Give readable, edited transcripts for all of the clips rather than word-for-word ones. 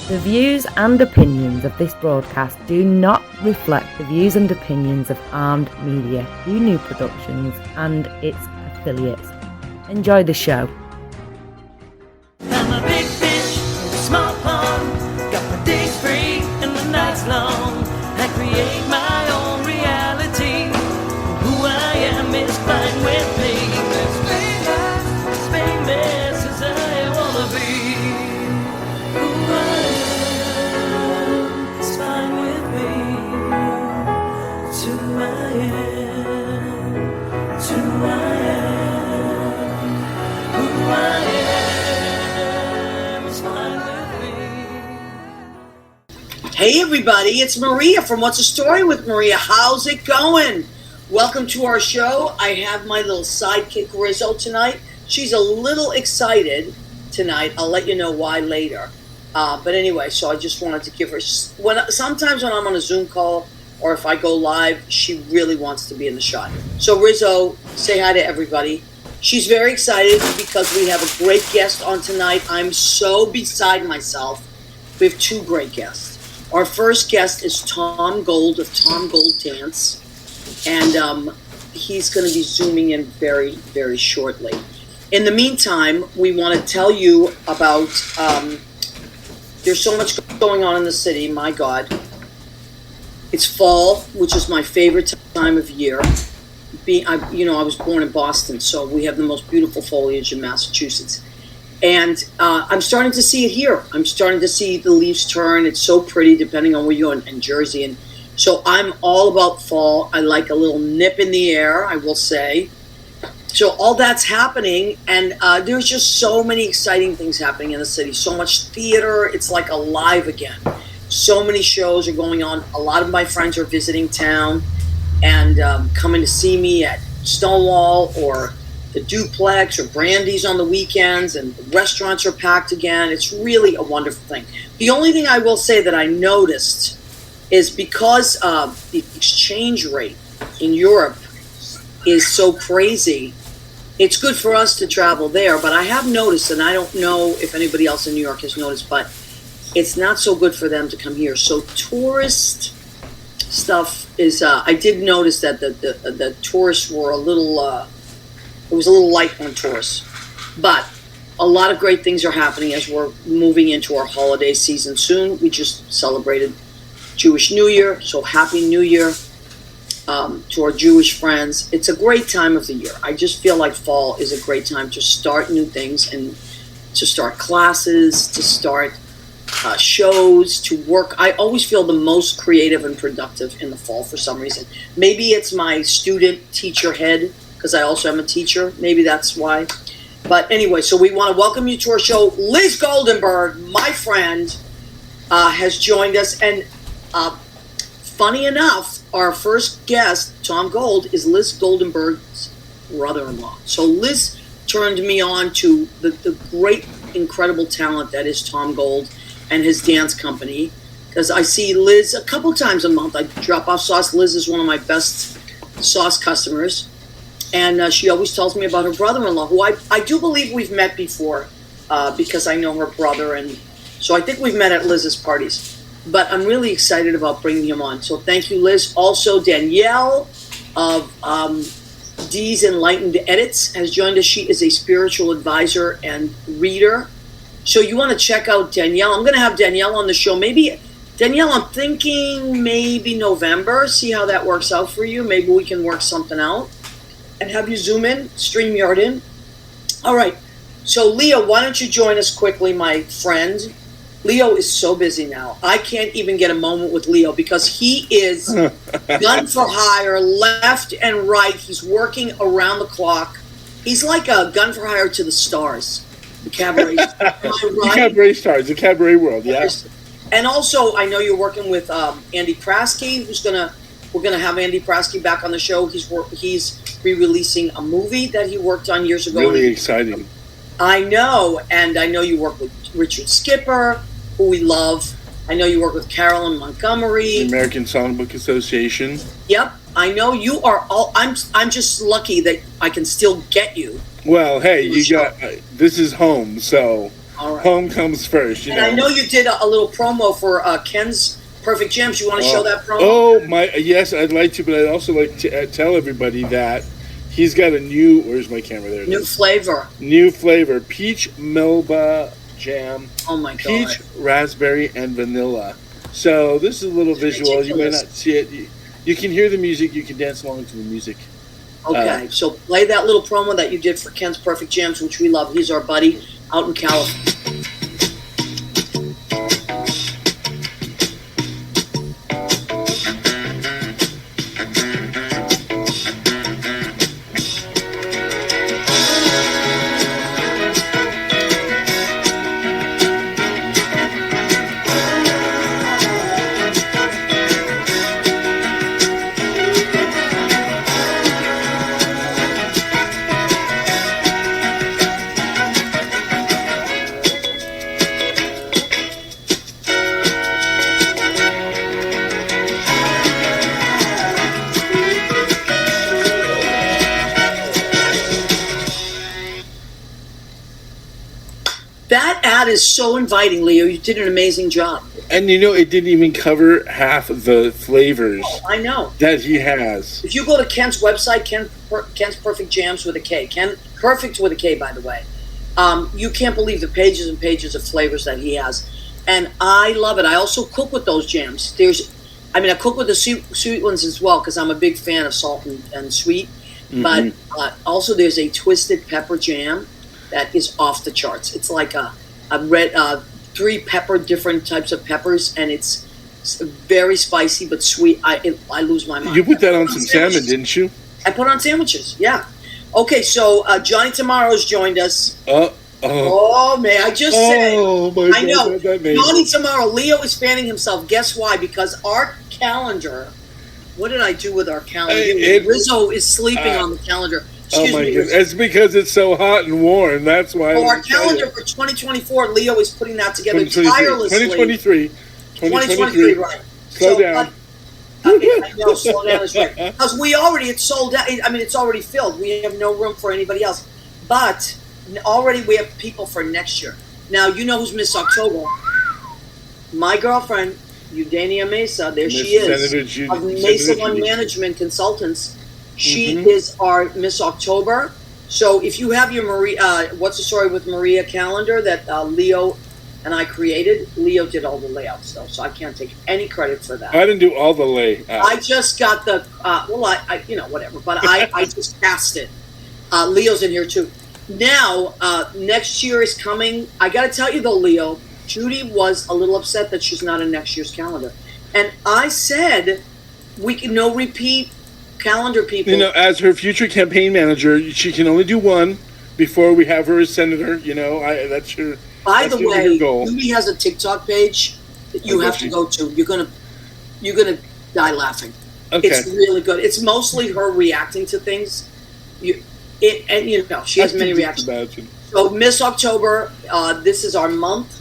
The views and opinions of this broadcast do not reflect the views and opinions of Armed Media, New Productions, and its affiliates. Enjoy the show. I'm a big fish in a small pond. Got my days free and the nights long. I create my own reality. Who I am is fine with me. As famous as I wanna be. Who I am is fine with me. To I am, to I am, who I am is fine with me. Hey everybody, it's Maria from What's a Story with Maria. How's it going? Welcome to our show. I have my little sidekick Rizzo tonight. She's a little excited tonight. I'll let you know why later. But anyway, so I just wanted to give her... Sometimes when I'm on a Zoom call or if I go live, she really wants to be in the shot. So Rizzo, say hi to everybody. She's very excited because we have a great guest on tonight. I'm so beside myself. We have two great guests. Our first guest is Tom Gold of Tom Gold Dance, and he's going to be zooming in very, very shortly. In the meantime, we want to tell you about, there's so much going on in the city, my God. It's fall, which is my favorite time of year. I was born in Boston, so we have the most beautiful foliage in Massachusetts. And I'm starting to see it here. I'm starting to see the leaves turn. It's so pretty, depending on where you're in Jersey. And so I'm all about fall. I like a little nip in the air, I will say. So all that's happening, and there's just so many exciting things happening in the city. So much theater. It's like alive again. So many shows are going on. A lot of my friends are visiting town and coming to see me at Stonewall or the Duplex or Brandy's on the weekends, and the restaurants are packed again. It's really a wonderful thing. The only thing I will say that I noticed is because the exchange rate in Europe is so crazy, it's good for us to travel there, but I have noticed, and I don't know if anybody else in New York has noticed, but it's not so good for them to come here. So tourist stuff is, I did notice that the tourists were a little, it was a little light on tourists. But a lot of great things are happening as we're moving into our holiday season soon. We just celebrated Jewish New Year, so Happy New Year to our Jewish friends. It's a great time of the year. I just feel like fall is a great time to start new things and to start classes, to start shows, to work. I always feel the most creative and productive in the fall for some reason. Maybe it's my student teacher head, because I also am a teacher. Maybe that's why. But anyway, so we want to welcome you to our show. Liz Goldenberg, my friend, has joined us. And funny enough, our first guest, Tom Gold, is Liz Goldenberg's brother-in-law. So Liz turned me on to the great, incredible talent that is Tom Gold and his dance company. Because I see Liz a couple times a month. I drop off sauce. Liz is one of my best sauce customers. And she always tells me about her brother-in-law, who I do believe we've met before because I know her brother. And so I think we've met at Liz's parties. But I'm really excited about bringing him on. So thank you, Liz. Also, Danielle of Dee's Enlightened Edits has joined us. She is a spiritual advisor and reader. So you want to check out Danielle. I'm going to have Danielle on the show. Maybe, Danielle, I'm thinking maybe November. See how that works out for you. Maybe we can work something out and have you Zoom in, StreamYard in. All right. So, Leo, why don't you join us quickly, my friend? Leo is so busy now. I can't even get a moment with Leo because he is gun for hire, left and right. He's working around the clock. He's like a gun for hire to the stars. The cabaret. Am I right? The cabaret stars, the cabaret world, yeah. And also, I know you're working with Andy Prasky, we're gonna have Andy Prasky back on the show. He's re-releasing a movie that he worked on years ago. Really exciting. I know, and I know you work with Richard Skipper, who we love. I know you work with Carolyn Montgomery. The American Songbook Association. Yep, I know you are all. I'm just lucky that I can still get you. Well, hey, you got this is home, so All right. Home comes first. And I know you did a little promo for Ken's Perfect Gems. You want to show that promo? Oh my! Yes, I'd like to, but I'd also like to tell everybody that he's got a new. Where's my camera? There. New flavor. New flavor: peach melba jam. Oh my god! Peach, raspberry, and vanilla. So this is a little visual. You may not see it. You can hear the music. You can dance along to the music. Okay, so play that little promo that you did for Ken's Perfect Gems, which we love. He's our buddy out in California. That ad is so inviting, Leo. You did an amazing job. And it didn't even cover half the flavors I know. that he has. If you go to Ken's website, Ken's Perfect Jams with a K. Ken Perfect with a K, by the way. You can't believe the pages and pages of flavors that he has. And I love it. I also cook with those jams. I cook with the sweet ones as well because I'm a big fan of salt and sweet. Mm-hmm. But also there's a twisted pepper jam that is off the charts. It's like a red, 3 different types of peppers, and it's very spicy but sweet. I lose my mind. You put that on some salmon, didn't you? I put on sandwiches, yeah. Okay, so Johnny Tomorrow's joined us. Oh, man, I just said. Oh, my God. I know. Johnny Tomorrow, Leo is fanning himself. Guess why? Because our calendar, what did I do with our calendar? Rizzo is sleeping on the calendar. Excuse me. Goodness. It's because it's so hot and warm. That's why. So our calendar for 2024, Leo is putting that together tirelessly. 2023, right. Slow down. I know, slow down is right. Because it's sold out. I mean, it's already filled. We have no room for anybody else. But already we have people for next year. Now, you know who's Miss October. My girlfriend, Eudania Mesa, there she is, of Mesa One Management Consultants. She is our Miss October. So if you have your Maria, What's the Story with Maria calendar that Leo and I created, Leo did all the layouts though, so I can't take any credit for that. I didn't do all the layouts. I just got the, whatever, but I just cast it. Leo's in here too. Now, next year is coming. I got to tell you though, Leo, Judy was a little upset that she's not in next year's calendar. And I said, we can no repeat calendar people. As her future campaign manager, she can only do one before we have her as senator. That's her. By the way, Judy has a TikTok page that you have to go to. You're gonna die laughing. Okay. It's really good. It's mostly her reacting to things. She has many reactions. So Miss October, this is our month.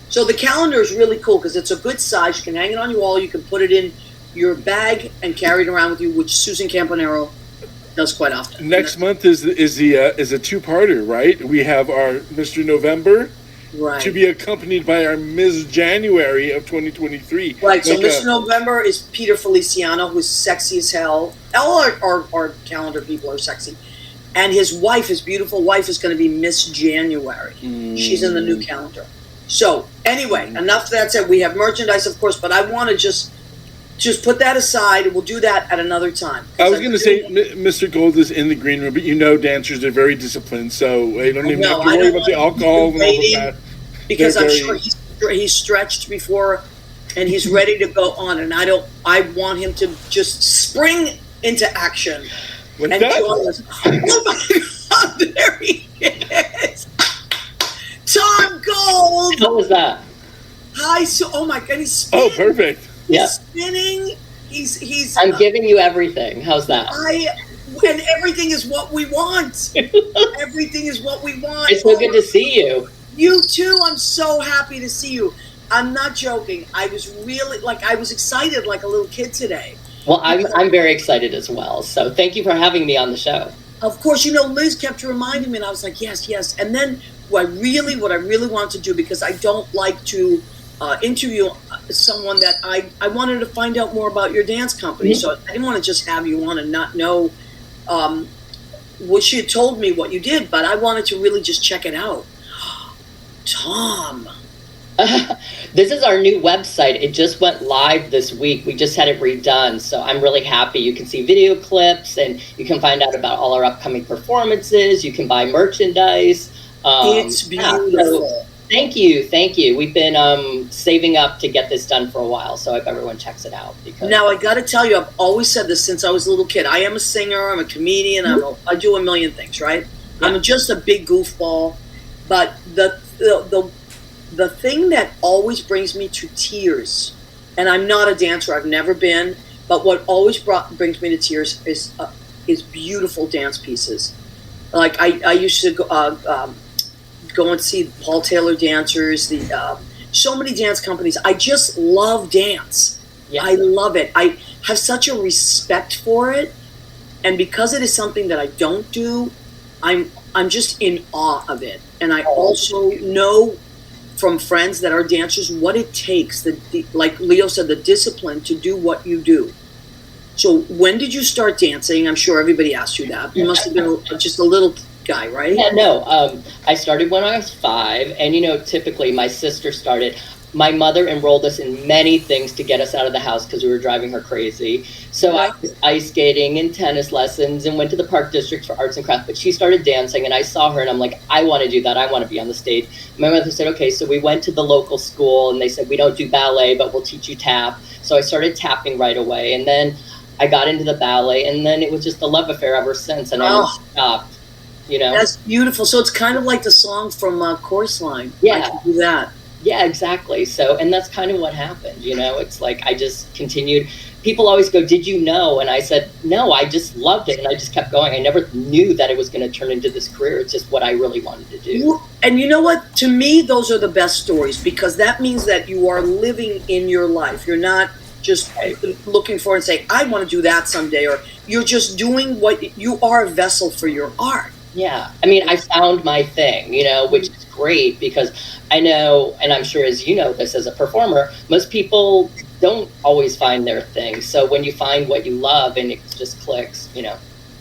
So the calendar is really cool because it's a good size. You can hang it on your wall. You can put it in your bag and carry it around with you, which Susan Campanero does quite often. Next month is a two-parter, right? We have our Mr. November, right, to be accompanied by our Ms. January of 2023. Right. So Mr. November is Peter Feliciano, who's sexy as hell. All our calendar people are sexy, and his wife, his beautiful wife, is going to be Miss January. She's in the new calendar. So anyway, enough of that said. We have merchandise, of course, but I want to just put that aside, and we'll do that at another time. I was going to say, Mr. Gold is in the green room, but dancers are very disciplined, so they don't even have to worry about the alcohol and all that. Because I'm sure he's stretched before, and he's ready to go on, and I want him to just spring into action. What's that? Oh my God, there he is! Tom Gold! How was that? Hi, oh my God, he's spinning. Oh, perfect. Yeah. He's spinning. He's. I'm giving you everything. How's that? And everything is what we want. Everything is what we want. It's so good to see you. You too. I'm so happy to see you. I'm not joking. I was really I was excited like a little kid today. Well, I'm very excited as well. So thank you for having me on the show. Of course, Liz kept reminding me, and I was like, yes. And then what I really want to do, because I don't like to interview someone that I wanted to find out more about your dance company. So I didn't want to just have you on and not know what she had told me what you did, but I wanted to really just check it out. Tom. This is our new website. It just went live this week. We just had it redone, so I'm really happy. You can see video clips, and you can find out about all our upcoming performances. You can buy merchandise. It's beautiful. So thank you. We've been saving up to get this done for a while, so I hope everyone checks it out. Because now, I got to tell you, I've always said this since I was a little kid. I am a singer. I'm a comedian. I do a million things, right? Yeah. I'm just a big goofball. But the thing that always brings me to tears, and I'm not a dancer, I've never been, but what always brings me to tears is beautiful dance pieces. Like I used to go and see Paul Taylor dancers, so many dance companies. I just love dance. Yeah. I love it. I have such a respect for it, and because it is something that I don't do, I'm just in awe of it. And I also know from friends that are dancers what it takes, like Leo said, the discipline to do what you do. So when did you start dancing? I'm sure everybody asked you that. You must have been just a little guy, right? Yeah, no. I started when I was 5, and typically my sister started. My mother enrolled us in many things to get us out of the house because we were driving her crazy. So I was ice skating and tennis lessons and went to the Park District for arts and crafts. But she started dancing, and I saw her, and I'm like, I want to do that. I want to be on the stage. My mother said, okay. So we went to the local school, and they said, we don't do ballet, but we'll teach you tap. So I started tapping right away. And then I got into the ballet, and then it was just a love affair ever since. And I never stopped, That's beautiful. So it's kind of like the song from Chorus Line. Yeah. I can do that. Yeah, exactly. So, and that's kind of what happened, It's like I just continued. People always go, did you know? And I said, no, I just loved it. And I just kept going. I never knew that it was going to turn into this career. It's just what I really wanted to do. And you know what? To me, those are the best stories, because that means that you are living in your life. You're not just looking for and saying, I want to do that someday. Or you're just doing what you are, a vessel for your art. Yeah. I mean, I found my thing, which is great, because I know, and I'm sure as you know this as a performer, most people don't always find their thing. So when you find what you love and it just clicks,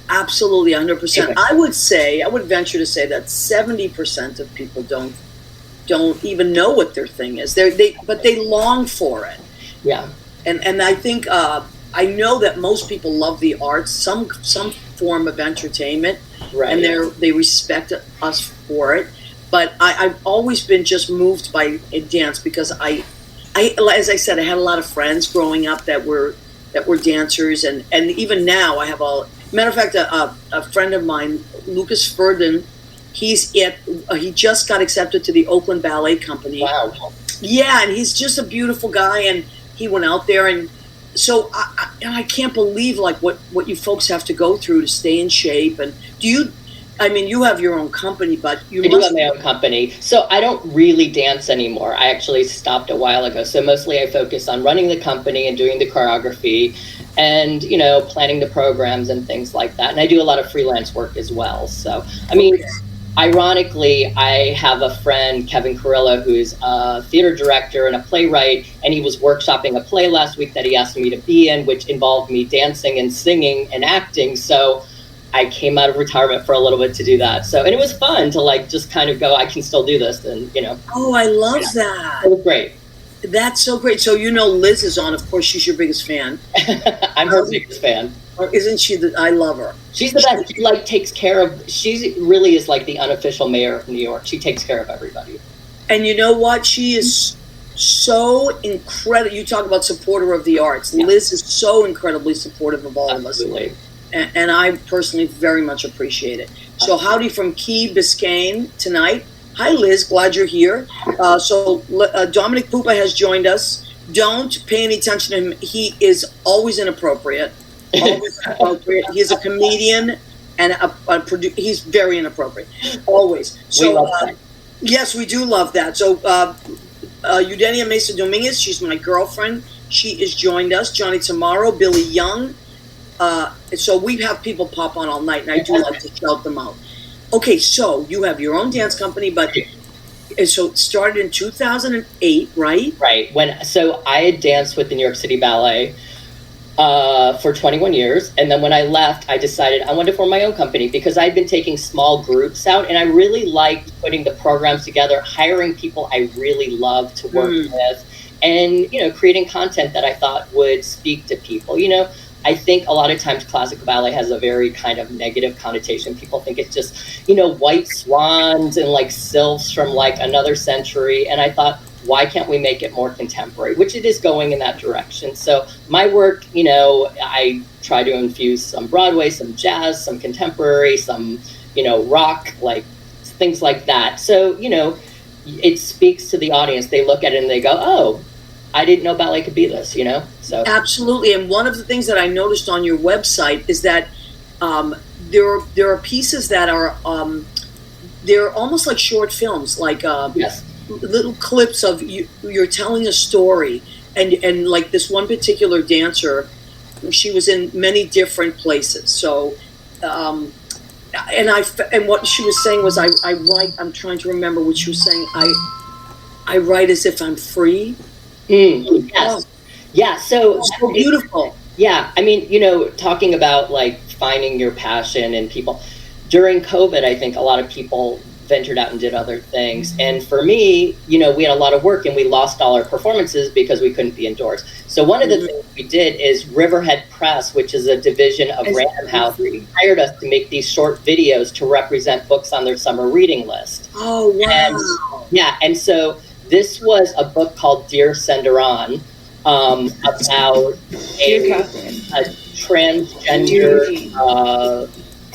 Absolutely, 100%. I would venture to say that 70% of people don't even know what their thing is. But they long for it. Yeah. And I think I know that most people love the arts, some form of entertainment, right, and they respect us for it. But I've always been just moved by dance, because I, as I said, I had a lot of friends growing up that were dancers, and even now I have matter of fact, a friend of mine, Lucas Ferdin, he just got accepted to the Oakland Ballet Company. Wow. Yeah, and he's just a beautiful guy, and he went out there, and so I can't believe like what you folks have to go through to stay in shape. And you have your own company, but I do have my own company. So I don't really dance anymore. I actually stopped a while ago. So mostly I focus on running the company and doing the choreography and, planning the programs and things like that. And I do a lot of freelance work as well. So, ironically, I have a friend, Kevin Carrillo, who's a theater director and a playwright, and he was workshopping a play last week that he asked me to be in, which involved me dancing and singing and acting. So I came out of retirement for a little bit to do that. So, and it was fun to just kind of go, I can still do this. And, Oh, I love that. It was great. That's so great. So, Liz is on, of course, she's your biggest fan. I'm her biggest fan. Or isn't she? I love her. She's the best. She takes care of. She really is like the unofficial mayor of New York. She takes care of everybody. And you know what? She is so incredible. You talk about supporter of the arts. Yeah. Liz is so incredibly supportive of all Absolutely. of us. And I personally very much appreciate it. So howdy from Key Biscayne tonight. Hi, Liz. Glad you're here. So Dominic Pupa has joined us. Don't pay any attention to him. He is always inappropriate. Always inappropriate. He's a comedian and a producer. He's very inappropriate. Always. So, we love that. Yes, we do love that. So Eugenia Mesa Dominguez, she's my girlfriend. She has joined us. Johnny Tamaro, Billy Young. So we have people pop on all night, and I do like to shout them out. Okay, so you have your own dance company, but so it started in 2008, right? Right. So I had danced with the New York City Ballet for 21 years. And then when I left, I decided I wanted to form my own company because I'd been taking small groups out and I really liked putting the programs together, hiring people I really loved to work with, and, creating content that I thought would speak to people. I think a lot of times classical ballet has a very kind of negative connotation. People think it's just, white swans and like sylphs from like another century. And I thought, why can't we make it more contemporary, which it is going in that direction. So my work, I try to infuse some Broadway, some jazz, some contemporary, some, rock, like things like that. So, it speaks to the audience. They look at it and they go, oh, I didn't know ballet could be this, So absolutely. And one of the things that I noticed on your website is that there are pieces that are they're almost like short films, like yes. Little clips of you're telling a story, and like this one particular dancer, she was in many different places. So and what she was saying was I write. I'm trying to remember what she was saying. I write as if I'm free. Yes. Oh. Yeah. So beautiful. Yeah. I mean, talking about like finding your passion and people during COVID, I think a lot of people ventured out and did other things. And for me, we had a lot of work and we lost all our performances because we couldn't be indoors. So one of the things we did is Riverhead Press, which is a division of Random House, hired us to make these short videos to represent books on their summer reading list. Oh, wow. And so this was a book called Dear Senderon, about a transgender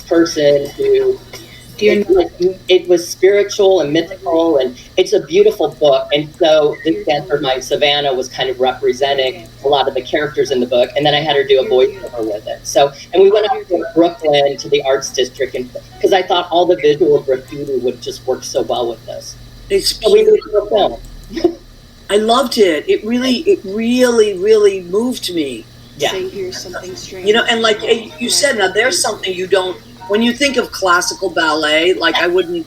person who it was spiritual and mythical, and it's a beautiful book. And so this dancer, my Savannah, was kind of representing a lot of the characters in the book, and then I had her do a voiceover with it. So, and we went up to Brooklyn to the Arts District, and because I thought all the visual graffiti would just work so well with this. So we moved to a film. I loved it. It really moved me. Yeah. Say here's something strange. And like you said, now there's something you don't. When you think of classical ballet, like I wouldn't,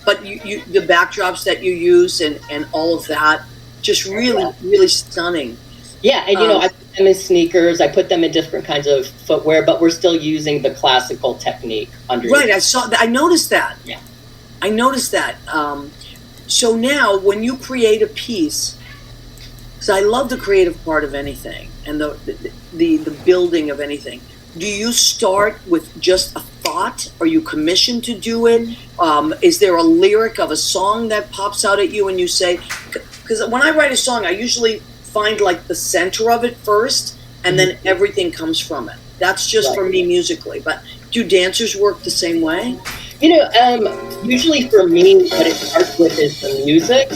but you the backdrops that you use and all of that, just really stunning. Yeah, and I put them in sneakers, I put them in different kinds of footwear, but we're still using the classical technique underneath. Right, I noticed that. Yeah. I noticed that. So now when you create a piece, because I love the creative part of anything and the building of anything, do you start with just a thought? Are you commissioned to do it? Is there a lyric of a song that pops out at you and you say, because when I write a song, I usually find like the center of it first and then everything comes from it. That's just for me musically. But do dancers work the same way? Usually for me, what it starts with is the music.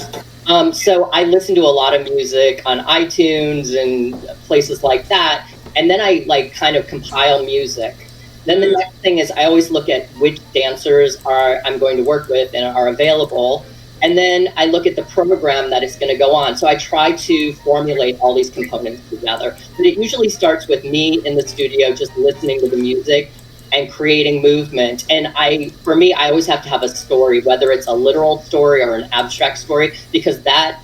So I listen to a lot of music on iTunes and places like that. And then I like kind of compile music. Then the next thing is I always look at which dancers I'm going to work with and are available. And then I look at the program that it's going to go on. So I try to formulate all these components together. But it usually starts with me in the studio, just listening to the music and creating movement. And for me, I always have to have a story, whether it's a literal story or an abstract story, because that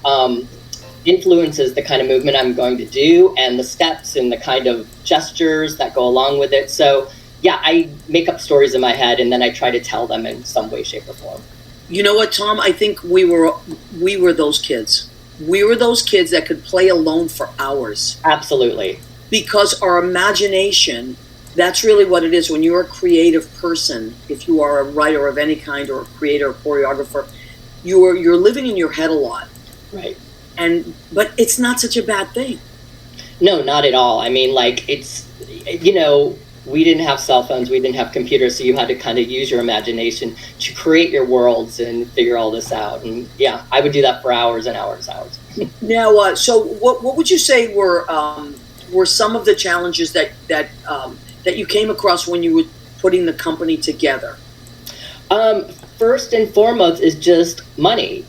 influences the kind of movement I'm going to do and the steps and the kind of gestures that go along with it. So yeah, I make up stories in my head and then I try to tell them in some way, shape, or form. You know what, Tom? I think we were those kids. We were those kids that could play alone for hours. Absolutely. Because our imagination, that's really what it is. When you're a creative person, if you are a writer of any kind or a creator or choreographer, you're living in your head a lot. Right. But it's not such a bad thing. No, not at all. I mean, like, it's, we didn't have cell phones, we didn't have computers, so you had to kind of use your imagination to create your worlds and figure all this out. And yeah, I would do that for hours and hours and hours. Now, so what would you say were some of the challenges that you came across when you were putting the company together? First and foremost is just money,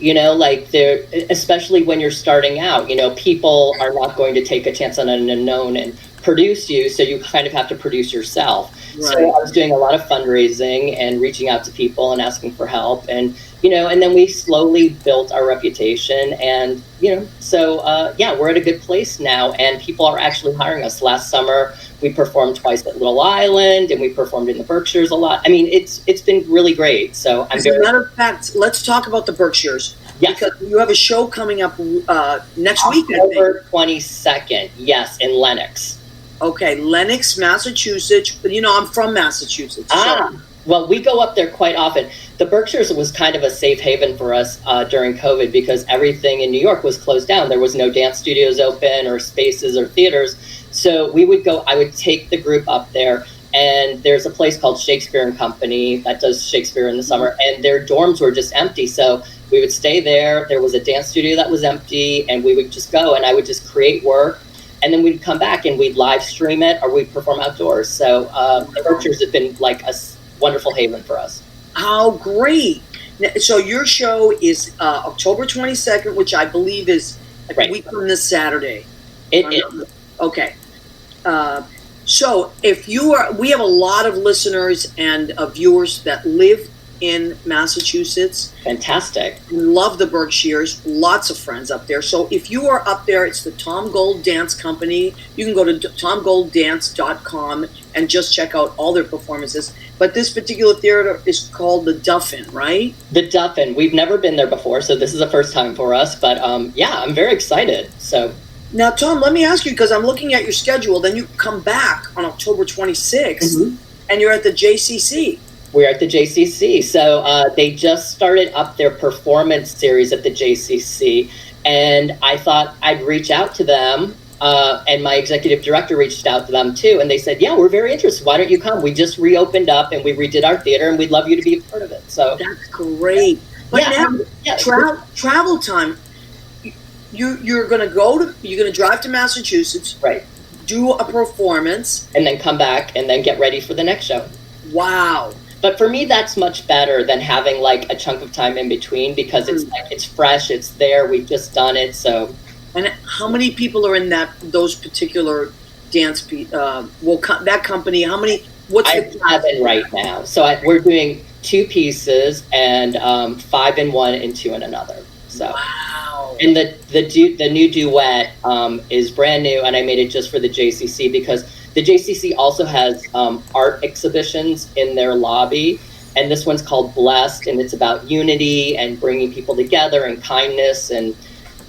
especially when you're starting out, people are not going to take a chance on an unknown, and produce you, so you kind of have to produce yourself. Right. So I was doing a lot of fundraising and reaching out to people and asking for help, and and then we slowly built our reputation, and so we're at a good place now, and people are actually hiring us. Last summer we performed twice at Little Island, and we performed in the Berkshires a lot. I mean, it's been really great. So as a matter of fact, let's talk about the Berkshires. Yes. Because you have a show coming up next week, I think. October 22nd, yes, in Lenox. Okay, Lenox, Massachusetts. But I'm from Massachusetts. Well, we go up there quite often. The Berkshires was kind of a safe haven for us during COVID, because everything in New York was closed down. There was no dance studios open or spaces or theaters. So we would go, I would take the group up there, and there's a place called Shakespeare and Company that does Shakespeare in the summer, and their dorms were just empty. So we would stay there. There was a dance studio that was empty, and we would just go, and I would just create work, and then we'd come back and we'd live stream it, or we'd perform outdoors. So the Berkshires have been like a wonderful haven for us. How great. So your show is October 22nd, which I believe is a week from this Saturday. It is. Okay. So we have a lot of listeners and viewers that live in Massachusetts. Fantastic. We love the Berkshires. Lots of friends up there. So if you are up there, it's the Tom Gold Dance Company. You can go to tomgolddance.com and just check out all their performances. But this particular theater is called the Duffin, right? The Duffin. We've never been there before, so this is the first time for us. But I'm very excited. So now, Tom, let me ask you, because I'm looking at your schedule. Then you come back on October 26th, and you're at the JCC. We're at the JCC. So they just started up their performance series at the JCC, and I thought I'd reach out to them, and my executive director reached out to them too, and they said, yeah, we're very interested. Why don't you come? We just reopened up, and we redid our theater, and we'd love you to be a part of it. So that's great. But travel time, you're going to drive to Massachusetts, right? Do a performance, and then come back, and then get ready for the next show. Wow. But for me, that's much better than having like a chunk of time in between, because it's like it's fresh, it's there, we've just done it. So, and how many people are in those particular dance? That company. How many? What's I have it right now. So we're doing 2 pieces, and 5 in one and 2 in another. So wow. And the new duet is brand new, and I made it just for the JCC, because the JCC also has art exhibitions in their lobby, and this one's called Blessed, and it's about unity and bringing people together and kindness and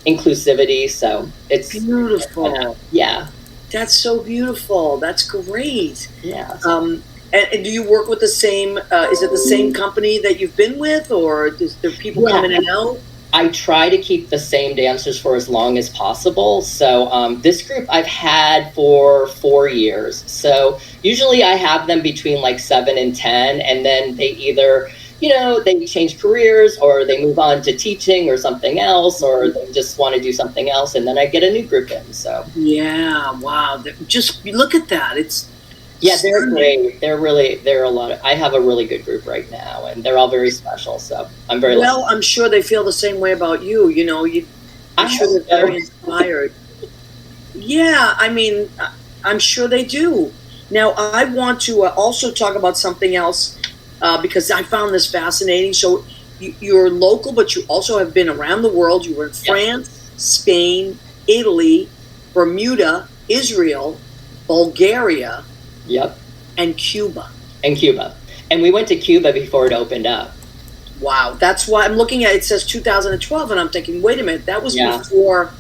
inclusivity. So it's beautiful. Yeah. That's so beautiful. That's great. Yeah. And do you work with the same, is it the same company that you've been with, or is there people coming in and out? I try to keep the same dancers for as long as possible. So this group I've had for 4 years. So usually I have them between like 7 and 10, and then they either, they change careers, or they move on to teaching or something else, or they just want to do something else, and then I get a new group in. So yeah, wow. Just look at that. They're great. They're a lot of, I have a really good group right now, and they're all very special. So I'm very lucky. I'm sure they feel the same way about you. I'm sure they're very inspired. Yeah, I mean, I'm sure they do. Now, I want to also talk about something else, because I found this fascinating. So you're local, but you also have been around the world. You were in France, Spain, Italy, Bermuda, Israel, Bulgaria. Yep. And Cuba. And we went to Cuba before it opened up. Wow. That's why I'm looking at it. Says 2012, and I'm thinking, wait a minute, that was before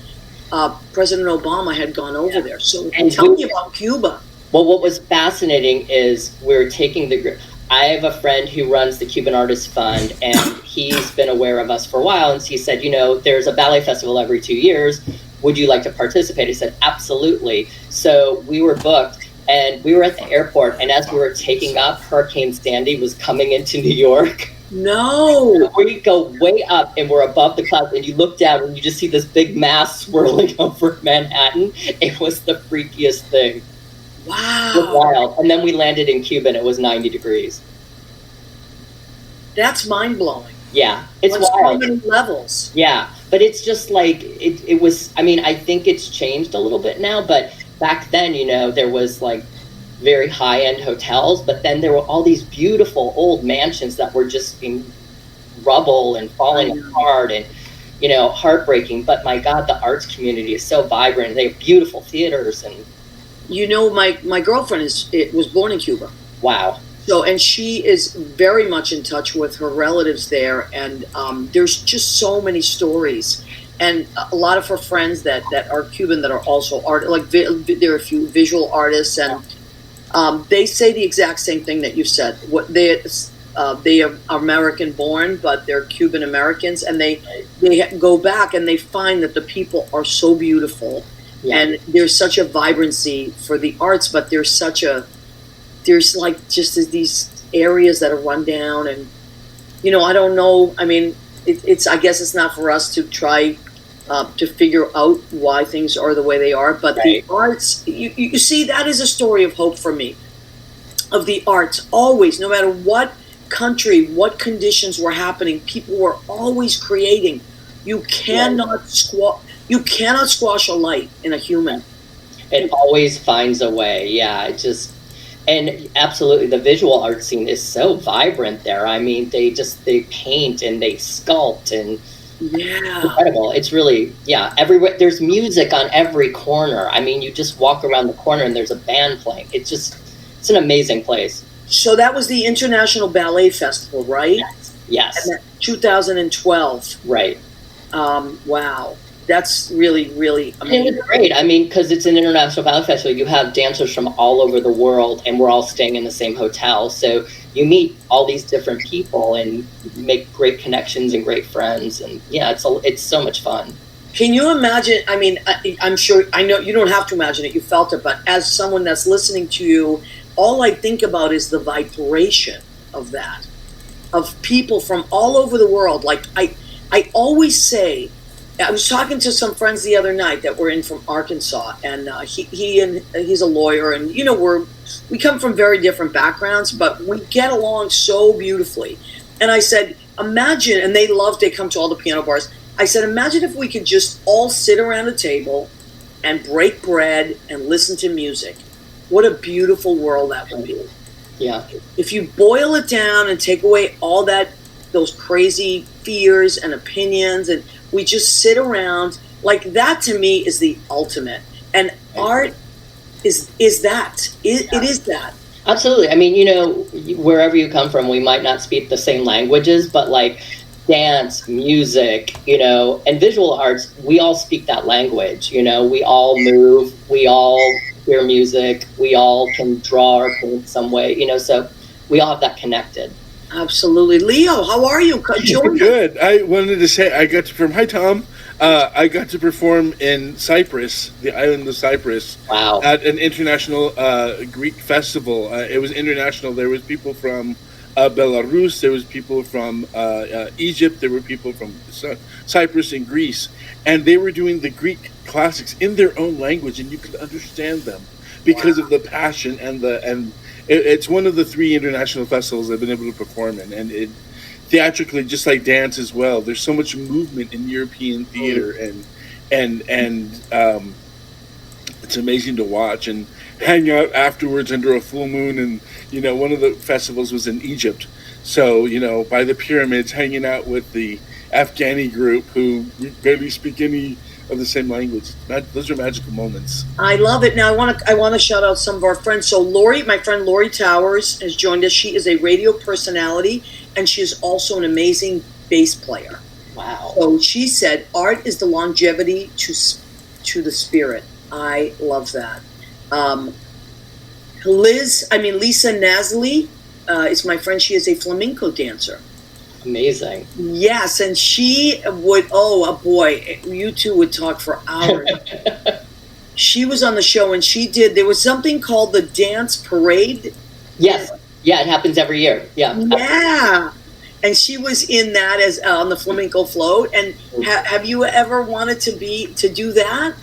President Obama had gone over there. So tell me about Cuba. Well, what was fascinating is we're taking the group. I have a friend who runs the Cuban Artists Fund, and he's been aware of us for a while, and he said, there's a ballet festival every 2 years. Would you like to participate? I said, absolutely. So we were booked. And we were at the airport, and as we were taking up, Hurricane Sandy was coming into New York. No! We go way up, and we're above the clouds, and you look down, and you just see this big mass swirling over Manhattan. It was the freakiest thing. Wow. It was wild. And then we landed in Cuba, and it was 90 degrees. That's mind-blowing. Yeah, it's wild. On so many levels. Yeah, but it's just like, it was, I mean, I think it's changed a little bit now, but back then, there was like very high-end hotels, but then there were all these beautiful old mansions that were just in rubble and falling apart and, heartbreaking. But my God, the arts community is so vibrant. They have beautiful theaters. And my girlfriend was born in Cuba. Wow. So, and she is very much in touch with her relatives there, and there's just so many stories. And a lot of her friends that are Cuban that are also there are a few visual artists, and they say the exact same thing that you said. What they are American born, but they're Cuban Americans, and they go back and they find that the people are so beautiful, and there's such a vibrancy for the arts, but there's like just these areas that are run down, and I don't know. I mean, I guess it's not for us to try to figure out why things are the way they are, but the arts, you see, that is a story of hope for me, of the arts. Always, no matter what country, what conditions were happening, people were always creating. You cannot squash a light in a human. It always finds a way. And absolutely, the visual art scene is so vibrant there. I mean, they paint and they sculpt, and it's incredible. It's really, everywhere. There's music on every corner. I mean, you just walk around the corner and there's a band playing. It's an amazing place. So that was the International Ballet Festival, right? Yes. And 2012. Right. Wow. That's really, really amazing. It was great. I mean, because it's an international ballet festival, you have dancers from all over the world, and we're all staying in the same hotel. So you meet all these different people and make great connections and great friends. And it's so much fun. Can you imagine? I mean, I'm sure, I know you don't have to imagine it, you felt it, but as someone that's listening to you, all I think about is the vibration of that, of people from all over the world. Like I always say, I was talking to some friends the other night that were in from Arkansas, and he's a lawyer, and we come from very different backgrounds, but we get along so beautifully. And I said, imagine, and they come to all the piano bars. I said, imagine if we could just all sit around a table and break bread and listen to music. What a beautiful world that would be. Yeah. If you boil it down and take away all those crazy fears and opinions, and we just sit around, like that, to me is the ultimate. And art is that. It is that. Absolutely. I mean, wherever you come from, we might not speak the same languages, but like dance, music, and visual arts, we all speak that language. We all move, we all hear music, we all can draw or paint some way, so we all have that connected. Absolutely. Leo, how are you? Good. I wanted to say I got to perform. Hi, Tom. I got to perform in Cyprus, the island of Cyprus. Wow. At an international Greek festival. It was international. There was people from Belarus. There was people from Egypt. There were people from Cyprus and Greece. And they were doing the Greek classics in their own language, and you could understand them because of the passion and it's one of the 3 international festivals I've been able to perform in, and it theatrically, just like dance as well. There's so much movement in European theater, and it's amazing to watch and hang out afterwards under a full moon. And one of the festivals was in Egypt, so by the pyramids, hanging out with the Afghani group who barely speak any of the same language. Those are magical moments. I love it. Now I want to shout out some of our friends. So my friend Lori Towers has joined us. She is a radio personality, and she is also an amazing bass player. Wow. So she said, art is the longevity to the spirit. I love that. Lisa Nasli is my friend. She is a flamenco dancer. Amazing. Yes, and she would, you two would talk for hours. She was on the show, and there was something called the Dance Parade. Yes. Yeah, it happens every year. Yeah. Yeah. And she was in that as on the flamenco float. And have you ever wanted to do that?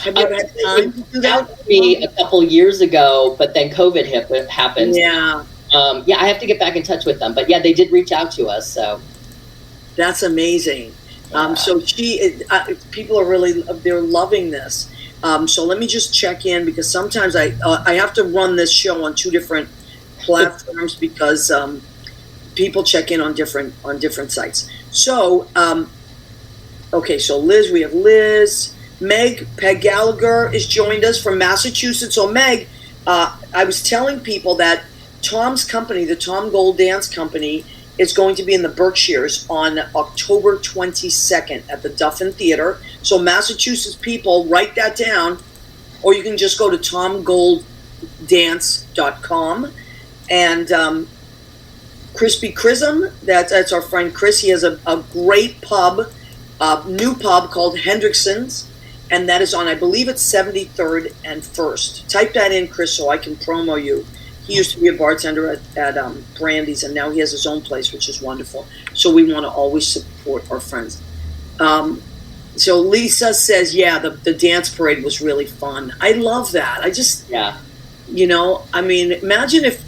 Have you ever had time to do that? That me a couple years ago, but then COVID happened. Yeah. I have to get back in touch with them. But yeah, they did reach out to us. So that's amazing. So people are they're loving this. So let me just check in, because sometimes I have to run this show on 2 different platforms because people check in on different sites. So okay, so Liz, we have Liz. Meg Gallagher has joined us from Massachusetts. So Meg, I was telling people that Tom's company, the Tom Gold Dance Company, is going to be in the Berkshires on October 22nd at the Duffin Theater. So Massachusetts people, write that down, or you can just go to tomgolddance.com. And Crispy Chrism, that's our friend Chris. He has a great pub, new pub called Hendrickson's, and that is on, I believe it's 73rd and 1st. Type that in, Chris, so I can promo you. He used to be a bartender at Brandy's, and now he has his own place, which is wonderful. So we want to always support our friends. So Lisa says, yeah, the dance parade was really fun. I love that. I just, you know, I mean, imagine if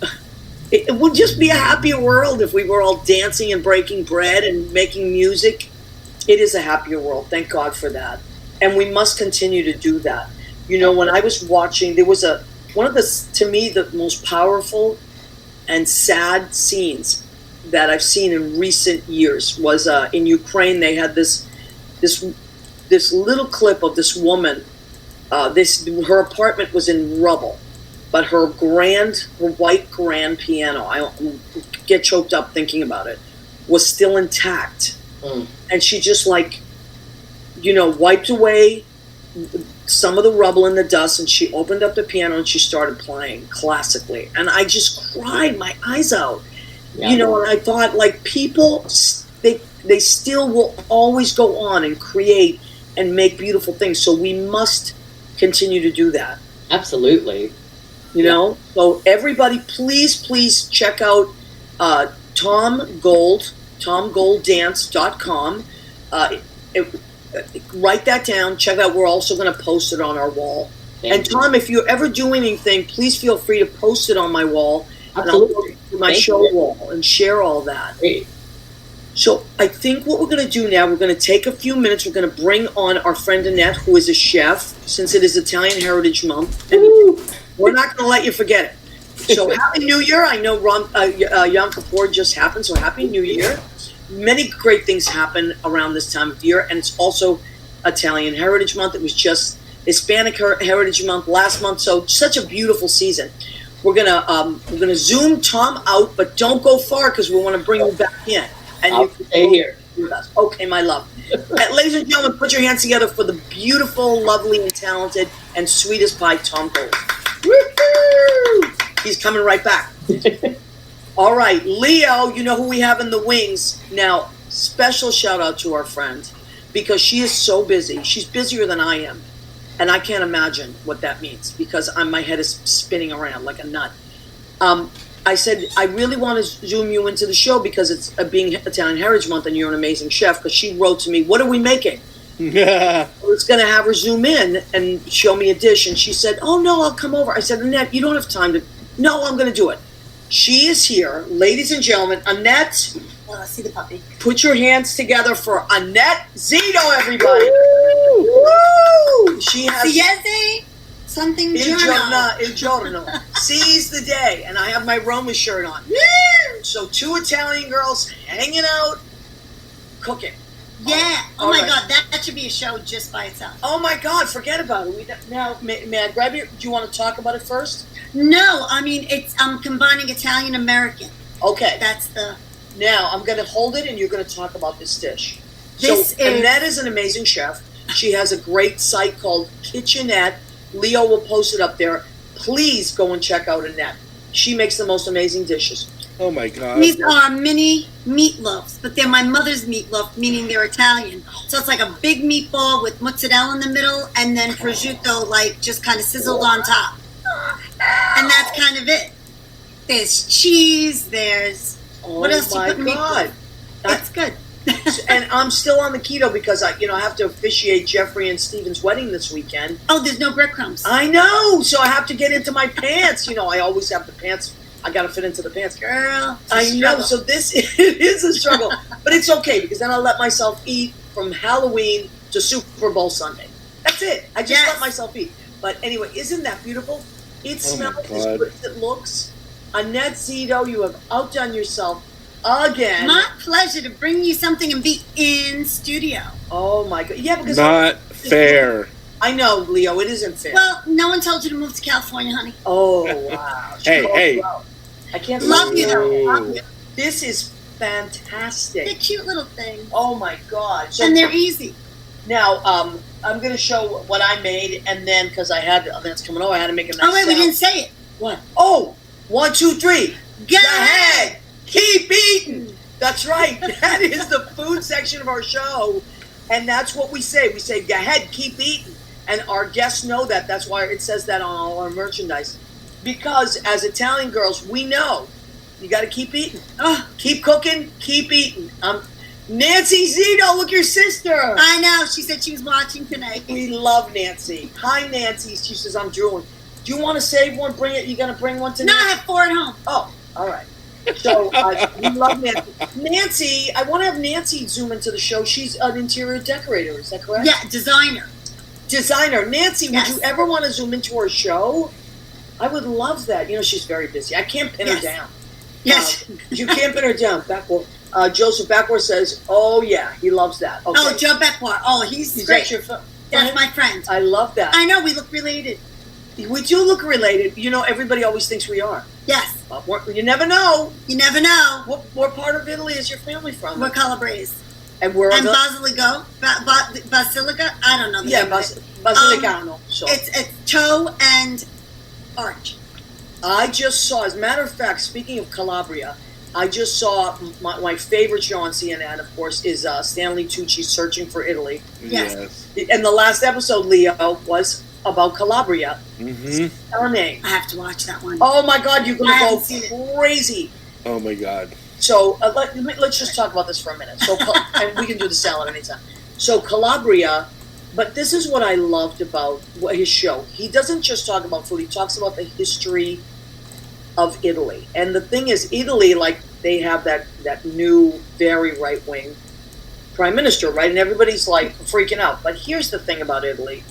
it would just be a happier world if we were all dancing and breaking bread and making music. It is a happier world. Thank God for that. And we must continue to do that. You know, when I was watching, there was one of the, to me, the most powerful and sad scenes that I've seen in recent years was in Ukraine. They had this little clip of this woman. Her apartment was in rubble, but her white grand piano, I get choked up thinking about it, was still intact. And she just, like, you know, wiped away some of the rubble and the dust, and she opened up the piano and she started playing classically, and I just cried my eyes out. You know, and I thought, like, people, they still will always go on and create and make beautiful things, so we must continue to do that. Absolutely. You know, so everybody, please check out tomgolddance.com. Write that down. Check out. We're also going to post it on our wall. Thank you. Tom, if you ever do anything, please feel free to post it on my wall. Absolutely. And I'll go to my show wall and share all that. Great. So I think what we're going to do now, we're going to take a few minutes. We're going to bring on our friend Annette, who is a chef, since it is Italian Heritage Month. And we're not going to let you forget it. So Happy New Year. I know Yom Kippur just happened, so Happy New Year. Many great things happen around this time of year, and it's also Italian Heritage Month. It was just Hispanic Heritage Month last month, so such a beautiful season. We're gonna zoom Tom out, but don't go far because we want to bring you back in. And I'll stay here. Okay, my love. Ladies and gentlemen, put your hands together for the beautiful, lovely, and talented, and sweetest pie, Tom Gold. Woo-hoo! He's coming right back. All right, Leo, you know who we have in the wings. Now, special shout out to our friend, because she is so busy. She's busier than I am, and I can't imagine what that means, because my head is spinning around like a nut. I said, I really want to zoom you into the show because it's being Italian Heritage Month and you're an amazing chef, because she wrote to me, what are we making? I was going to have her zoom in and show me a dish, and she said, oh, no, I'll come over. I said, Annette, you don't have time to. No, I'm going to do it. She is here, ladies and gentlemen. Annette, see the puppy. Put your hands together for Annette Zito, everybody. Woo! She has Siete something il giorno. Seize the day, and I have my Roma shirt on. So 2 Italian girls hanging out, cooking. Yeah. Oh All my right. God, that should be a show just by itself. Oh my God, forget about it. Now, may I grab you? Do you want to talk about it first? No, I mean I'm combining Italian American. Okay. That's the. Now I'm going to hold it, and you're going to talk about this dish. Annette is an amazing chef. She has a great site called Kitchenette. Leo will post it up there. Please go and check out Annette. She makes the most amazing dishes. Oh my God. These are mini meatloaves, but they're my mother's meatloaf, meaning they're Italian. So it's like a big meatball with mozzarella in the middle, and then prosciutto, like, just kind of sizzled on top. And that's kind of it. There's cheese, there's... what else do you put in meatloaf? It's good. And I'm still on the keto because I have to officiate Jeffrey and Steven's wedding this weekend. Oh, there's no breadcrumbs. I know, so I have to get into my pants. I always have the pants. I got to fit into the pants. Girl, I know, so this is a struggle. But it's okay, because then I'll let myself eat from Halloween to Super Bowl Sunday. That's it. I just let myself eat. But anyway, isn't that beautiful? It smells as good as it looks. Annette Zito, you have outdone yourself again. My pleasure to bring you something and be in studio. Oh my God. Yeah, because Not fair. I know, Leo, it isn't fair. Well, no one told you to move to California, honey. Oh, wow. Hey. I can't Love you, though. Ooh. Love you. This is fantastic. They're cute little things. Oh my God. So And they're easy. now, I'm going to show what I made, and then, because I had, that's coming over, I had to make a nice Oh, wait, we salad. didn't say it. What? Oh, 1, 2, 3. Go ahead. Keep eating. That's right. That is the food section of our show. And that's what we say. We say, go ahead, keep eating. And our guests know that. That's why it says that on all our merchandise. Because as Italian girls, we know you got to keep eating. Keep cooking, keep eating. Nancy Zito, look, your sister. I know. She said she was watching tonight. We love Nancy. Hi, Nancy. She says, I'm drooling. Do you want to save one? Bring it. You going to bring one tonight? No, I have 4 at home. Oh, all right. So we love Nancy. Nancy, I want to have Nancy zoom into the show. She's an interior decorator. Is that correct? Yeah, designer. Designer. Nancy, Yes. would you ever want to zoom into her show? I would love that. You know, she's very busy. I can't pin her Yes. down. Yes. You can't pin her down. Backward. Joseph Backward says, oh, yeah, he loves that. Okay. Oh, Joe Beckwar. Oh, he's Is great. that your friend? That's my friend. I love that. I know. We look related. We do look related. You know, everybody always thinks we are. Yes. But you never know. You never know. What part of Italy is your family from? We're Calabrese. And we're And Basilico. Basilica? I don't know. The name of it. Basilicano. So It's toe and arch. I just saw, as a matter of fact, speaking of Calabria, I just saw my favorite show on CNN, of course, is Stanley Tucci's Searching for Italy. Yes. And the last episode, Leo, was about Calabria. Mm-hmm. Stunning. I have to watch that one. Oh my God, you're going I to haven't seen go crazy. Oh my God. So let's just talk about this for a minute. So, and we can do the salad anytime. So Calabria, but this is what I loved about his show. He doesn't just talk about food. He talks about the history of Italy. And the thing is, Italy, like, they have that new, very right-wing prime minister, right? And everybody's like freaking out. But here's the thing about Italy.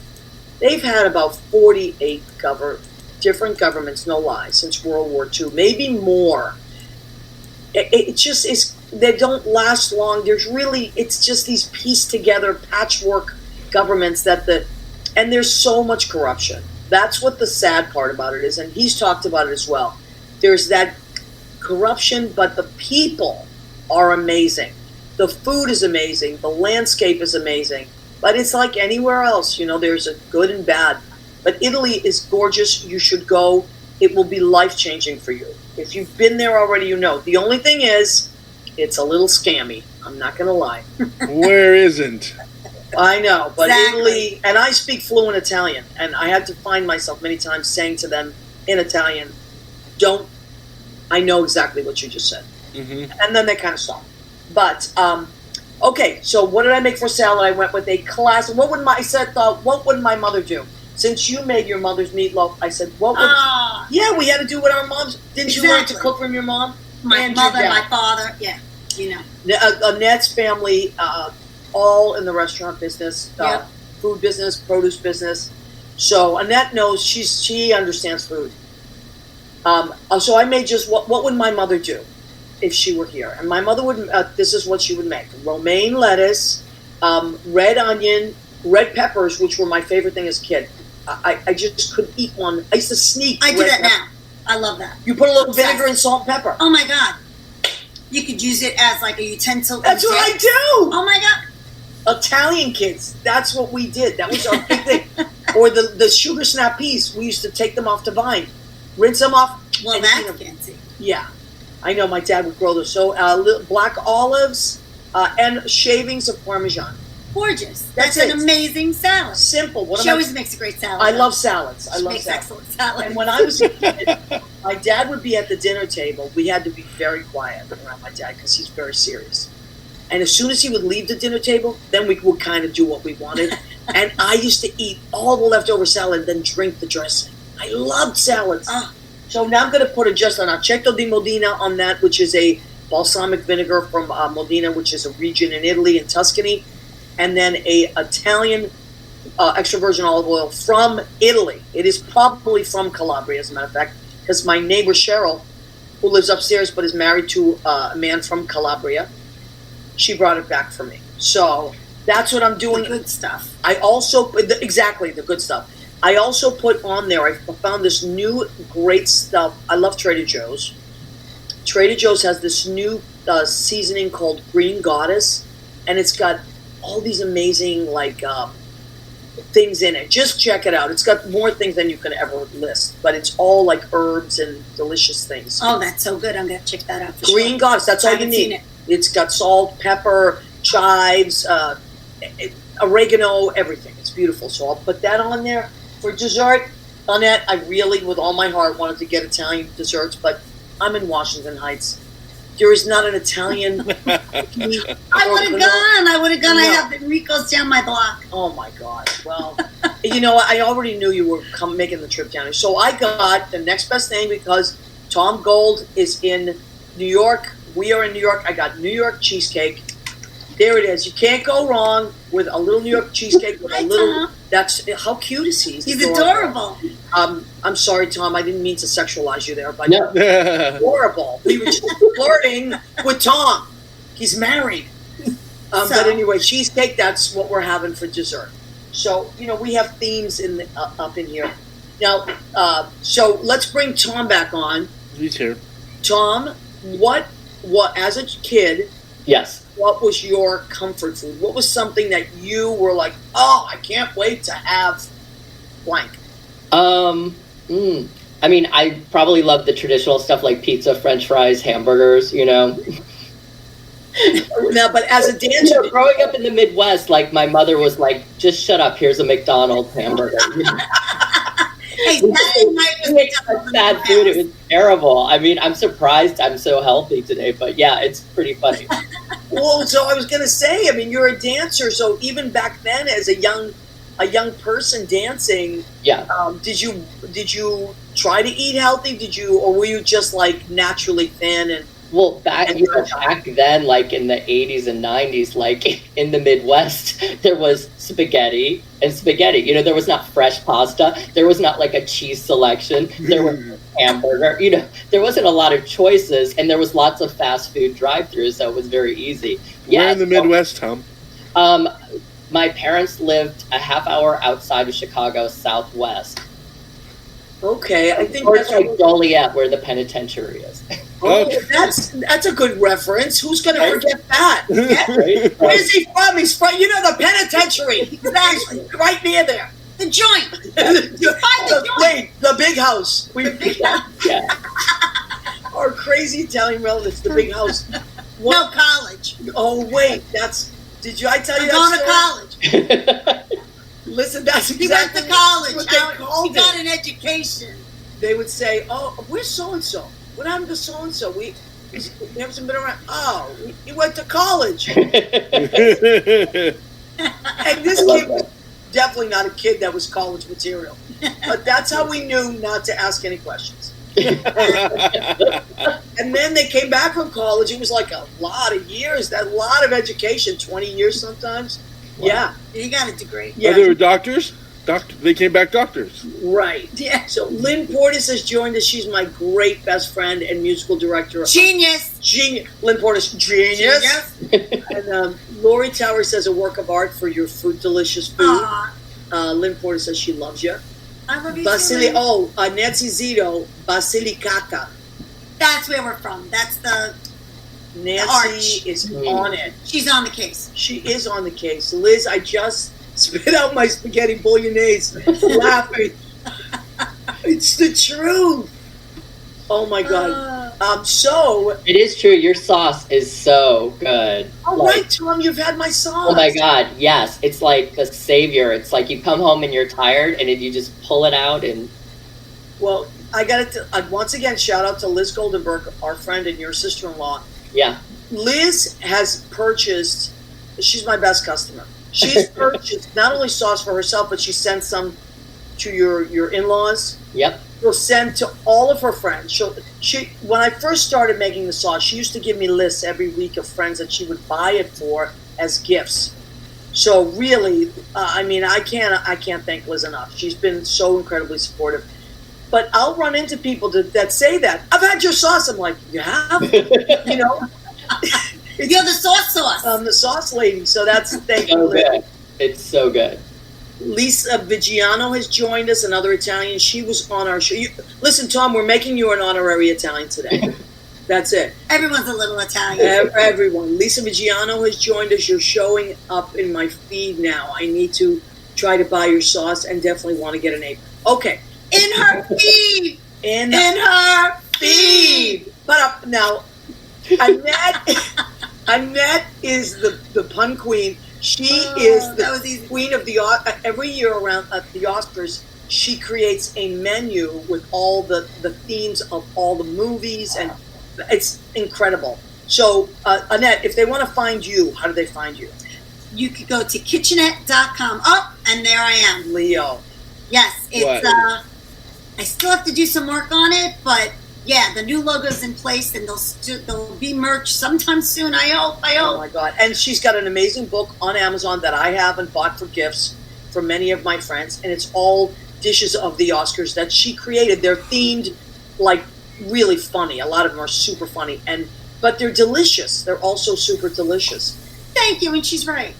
They've had about 48 different governments, no lie, since World War II, maybe more. It just is, they don't last long. It's just these pieced together patchwork governments and there's so much corruption. That's what the sad part about it is, and he's talked about it as well. There's that corruption, but the people are amazing. The food is amazing. The landscape is amazing. But it's like anywhere else, you know, there's a good and bad. But Italy is gorgeous. You should go. It will be life-changing for you. If you've been there already, you know. The only thing is, it's a little scammy. I'm not going to lie. Where isn't? I know, but Exactly. Italy, and I speak fluent Italian, and I had to find myself many times saying to them in Italian, I know exactly what you just said. Mm-hmm. And then they kind of stopped. But, okay, so what did I make for salad? I went with a class. What would my mother do? Since you made your mother's meatloaf, I said, yeah, we had to do what our moms, didn't you learn to Exactly. cook from your mom? My And your mother, dad. my father. Yeah, you know. Annette's family, all in the restaurant business, Yep. food business, produce business. So Annette knows, she understands food. So I made just, what would my mother do if she were here? And my mother would, this is what she would make. Romaine lettuce, red onion, red peppers, which were my favorite thing as a kid. I just couldn't eat one. I used to sneak. I do red that pepper. now. I love that. You put a little Obsessed. vinegar and salt and pepper. Oh my God. You could use it as like a utensil. That's in what I dip. do. Oh my God. Italian kids, that's what we did. That was our big thing. Or the sugar snap peas, we used to take them off the vine, rinse them off. Well, and that's eat 'em. fancy. Yeah, I know my dad would grow those. So black olives and shavings of Parmesan. Gorgeous. That's That's it. an amazing salad. Simple. She always makes a great salad. I love salads. I She love makes salads. excellent salad. And when I was a kid, my dad would be at the dinner table. We had to be very quiet around my dad because he's very serious. And as soon as he would leave the dinner table, then we would kind of do what we wanted. And I used to eat all the leftover salad and then drink the dressing. I loved salads. So now I'm going to put just an aceto di Modena on that, which is a balsamic vinegar from Modena, which is a region in Italy, in Tuscany. And then a Italian extra virgin olive oil from Italy. It is probably from Calabria, as a matter of fact, because my neighbor Cheryl, who lives upstairs but is married to a man from Calabria, she brought it back for me. So that's what I'm doing. The good stuff. I also, exactly, the good stuff. I also put on there, I found this new great stuff. I love Trader Joe's. Trader Joe's has this new seasoning called Green Goddess, and it's got all these amazing, like, things in it. Just check it out. It's got more things than you can ever list, but it's all like herbs and delicious things. Oh, that's so good. I'm going to check that out for Green sure. Goddess, that's all you haven't seen need. it. It's got salt, pepper, chives, oregano, everything. It's beautiful. So I'll put that on there. For dessert, Annette, I really, with all my heart, wanted to get Italian desserts, but I'm in Washington Heights. There is not an Italian. I would have gone. I No. have Enrico's down my block. Oh my God! Well, you know, I already knew you were making the trip down here, so I got the next best thing because Tom Gold is in New York. We are in New York. I got New York cheesecake. There it is. You can't go wrong with a little New York cheesecake with Hi, a little. Tom. That's how cute is he? He's adorable. I'm sorry, Tom. I didn't mean to sexualize you there, but No. adorable. We were just flirting with Tom. He's married. But So- anyway, cheesecake, that's what we're having for dessert. So, you know, we have themes in the, up in here. Now, so let's bring Tom back on. He's here. Tom, what, as a kid, Yes. what was your comfort food? What was something that you were like, oh, I can't wait to have blank? I mean, I probably love the traditional stuff like pizza, French fries, hamburgers, you know. Now, but as a You dancer, know, growing up in the Midwest, like my mother was like, just shut up, here's a McDonald's hamburger. Hey, Saturday night was It's such bad food, it was terrible. I mean, I'm surprised I'm so healthy today, but yeah, it's pretty funny. well, so I was going to say, I mean, you're a dancer, so even back then, as a young person dancing, Yeah. did you try to eat healthy? Or were you just like naturally thin and? Well, back then, like in the 80s and 90s, like in the Midwest, there was spaghetti and spaghetti. You know, there was not fresh pasta. There was not like a cheese selection. There was a hamburger. You know, there wasn't a lot of choices, and there was lots of fast food drive-thrus, so it was very easy. Where in the Midwest, Tom? My parents lived a half hour outside of Chicago, southwest. Okay, I think Or that's like Joliet, where the penitentiary is. Oh, Okay. that's a good reference. Who's going to forget that? Right? Where's he from? He's from, the penitentiary. Exactly. He's right near there. The joint. The big house. Yeah. Our crazy Italian relatives, the big house. No, college. Oh wait, I tell you I'm that going to story? college. Listen, that's He exactly went to college. what they called He got it. an education. They would say, "Oh, where's so and so? What happened to so and so? We haven't been around. Oh, he went to college." And this I love kid was definitely not a kid that was college material. But that's how we knew not to ask any questions. And then they came back from college. It was like a lot of years, a lot of education, 20 years sometimes. Wow. Yeah. He got a degree. Oh, they were doctors? They came back doctors. Right. Yeah. So Lynn Portis has joined us. She's my great best friend and musical director. Genius. Genius. Lynn Portis, genius. And Lori Tower says a work of art for your food, delicious food. Aw, Lynn Portis says she loves you. I love you Oh, too. Nancy Zito, Basilicata. That's where we're from. That's the. Nancy Arch. is on it. She's on the case. She is on the case. Liz, I just spit out my spaghetti bolognese laughing. It's the truth. Oh my God. So. It is true. Your sauce is so good. All right, Tom, you've had my sauce. Oh my God, yes. It's like the savior. It's like you come home and you're tired and then you just pull it out and... Well, I got to once again shout out to Liz Goldenberg, our friend and your sister-in-law. Yeah. Liz has purchased, she's my best customer. She's purchased not only sauce for herself, but she sent some to your in-laws. Yep. She'll send to all of her friends. When I first started making the sauce, she used to give me lists every week of friends that she would buy it for as gifts. So really, I mean, I can't thank Liz enough. She's been so incredibly supportive. But I'll run into people that say that. I've had your sauce. I'm like, you have? You know? You're the sauce. I'm the sauce lady. So that's, thank you, So Liz. good. It's so good. Lisa Vigiano has joined us, another Italian. She was on our show. Listen, Tom, we're making you an honorary Italian today. That's it. Everyone's a little Italian. Everyone. Lisa Vigiano has joined us. You're showing up in my feed now. I need to try to buy your sauce and definitely want to get an apron. Okay. In her feed. In her feed. But now, Annette is the pun queen. She is the queen of the every year around at the Oscars. She creates a menu with all the themes of all the movies, and it's incredible. So, Annette, if they want to find you, how do they find you? You could go to kitchenette.com. Oh, and there I am. Leo. Yes, it's I still have to do some work on it, but yeah, the new logo's in place, and there'll be merch sometime soon. I hope. Oh my God! And she's got an amazing book on Amazon that I have and bought for gifts for many of my friends, and it's all dishes of the Oscars that she created. They're themed like really funny. A lot of them are super funny, but they're delicious. They're also super delicious. Thank you, and she's right.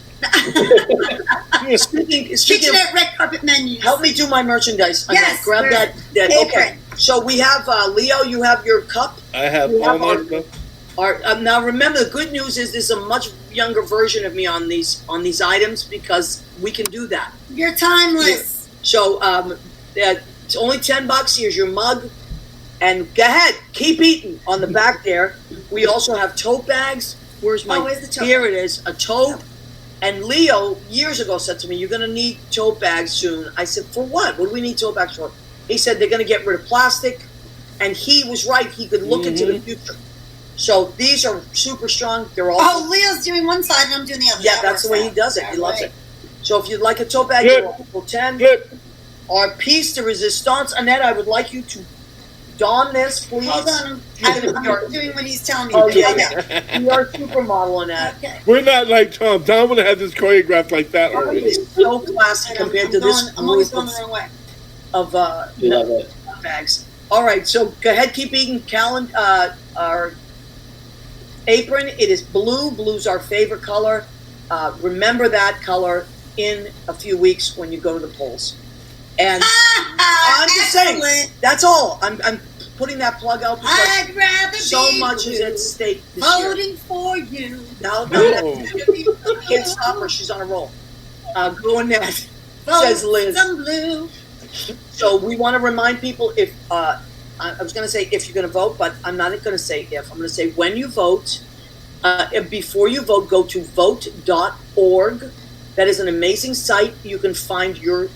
Speaking Kitchenette red carpet menus. Help me do my merchandise. Yes, grab that. Okay. So we have Leo. You have your cup. I have all my cup. Now remember, the good news is there's a much younger version of me on these items because we can do that. You're timeless. So it's only $10. Here's your mug, and go ahead, keep eating. On the back there, we also have tote bags. Where's the tote? Here it is, a tote. And Leo years ago said to me, "You're going to need tote bags soon." I said, "For what? What do we need tote bags for?" He said they're going to get rid of plastic, and he was right. He could look into the future. So these are super strong. They're all. Leo's doing one side and I'm doing the other. Yeah, that's the way he does it. He loves it. So if you'd like a tote bag, you're 10. Our piece de resistance, Annette, I would like you to don this, please. Hold on, I'm doing what he's telling me. Oh yeah, you are a supermodel, Annette. Okay. We're not like Tom. Tom would have this choreographed like that already. It's so classic compared to this. I'm always going the wrong way. Of love it. bags. All right, so go ahead, keep eating. Our apron, it is blue. Blue's our favorite color. Remember that color in a few weeks when you go to the polls. And I'm just saying, that's all. I'm putting that plug out because I'd rather so be much is at stake this year. voting for you. No, can't stop her. She's on a roll. Go Annette, says Liz. Some blue. So we want to remind people if I was going to say if you're going to vote, but I'm not going to say if. I'm going to say when you vote. Before you vote, go to vote.org. That is an amazing site. You can find your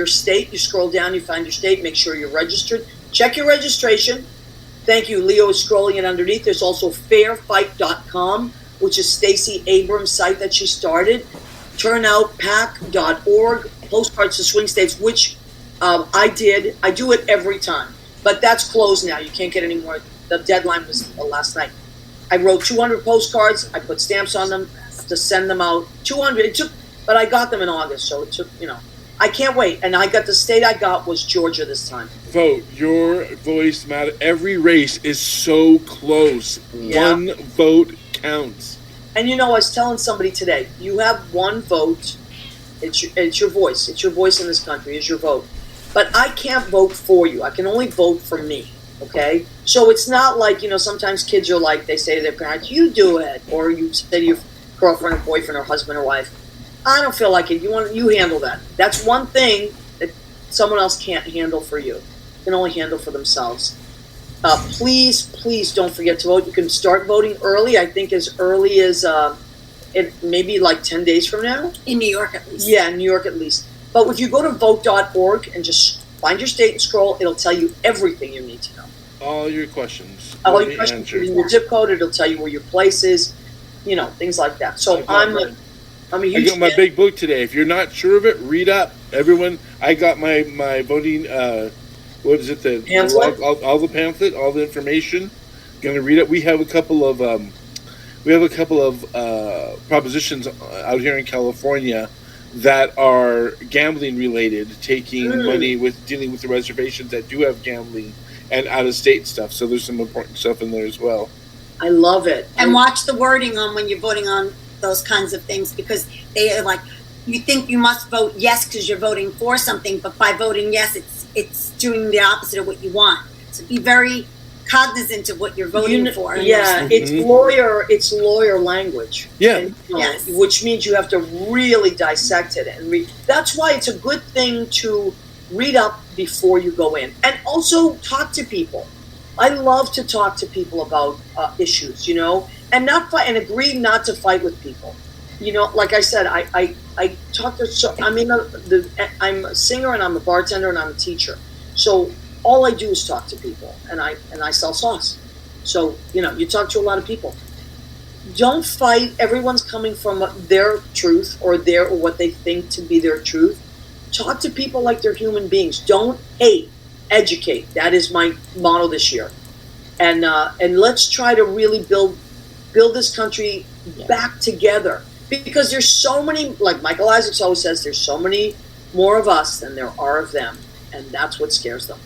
state. You scroll down, you find your state. Make sure you're registered. Check your registration. Thank you. Leo is scrolling it underneath. There's also fairfight.com, which is Stacey Abrams' site that she started. Turnoutpack.org. Postcards to swing states, which I did. I do it every time. But that's closed now. You can't get any more. The deadline was last night. I wrote 200 postcards. I put stamps on them to send them out. 200. It took, but I got them in August, so it took, I can't wait. And I got the state I got was Georgia this time. Vote. Your voice matters. Every race is so close. Yeah. One vote counts. And I was telling somebody today, you have one vote. It's your voice. It's your voice in this country. It's your vote. But I can't vote for you. I can only vote for me. Okay? So it's not like, sometimes kids are like, they say to their parents, you do it. Or you say to your girlfriend or boyfriend or husband or wife, I don't feel like it. You handle that. That's one thing that someone else can't handle for you. Can only handle for themselves. Please don't forget to vote. You can start voting early. I think as early as maybe like 10 days from now. In New York at least. Yeah, in New York at least. But if you go to vote.org and just find your state and scroll, it'll tell you everything you need to know. All your questions. All your questions. Your zip code. It'll tell you where your place is. Things like that. So I'm a huge I got my big book today. If you're not sure of it, read up. Everyone, I got my voting, what is it? Pamphlet? All the pamphlet, all the information. Going to read it. We have a couple of we have a couple of propositions out here in California that are gambling related, taking money with dealing with the reservations that do have gambling and out of state stuff. So there's some important stuff in there as well. I love it. And watch the wording on when you're voting on those kinds of things, because they are like, you think you must vote yes because you're voting for something, but by voting yes, it's doing the opposite of what you want. So be very cognizant of what you're voting for. Yeah, it's lawyer language. Yeah. And, Yes. which means you have to really dissect it and read. That's why it's a good thing to read up before you go in, and also talk to people. I love to talk to people about issues, and not fight, and agree not to fight with people. Like I said, I talk to. So I'm I'm a singer and I'm a bartender and I'm a teacher. So all I do is talk to people, and I sell sauce. So you talk to a lot of people. Don't fight. Everyone's coming from their truth or what they think to be their truth. Talk to people like they're human beings. Don't hate. Educate. That is my motto this year. And let's try to really build this country back together, because there's so many, like Michael Isaacs always says, there's so many more of us than there are of them, and that's what scares them.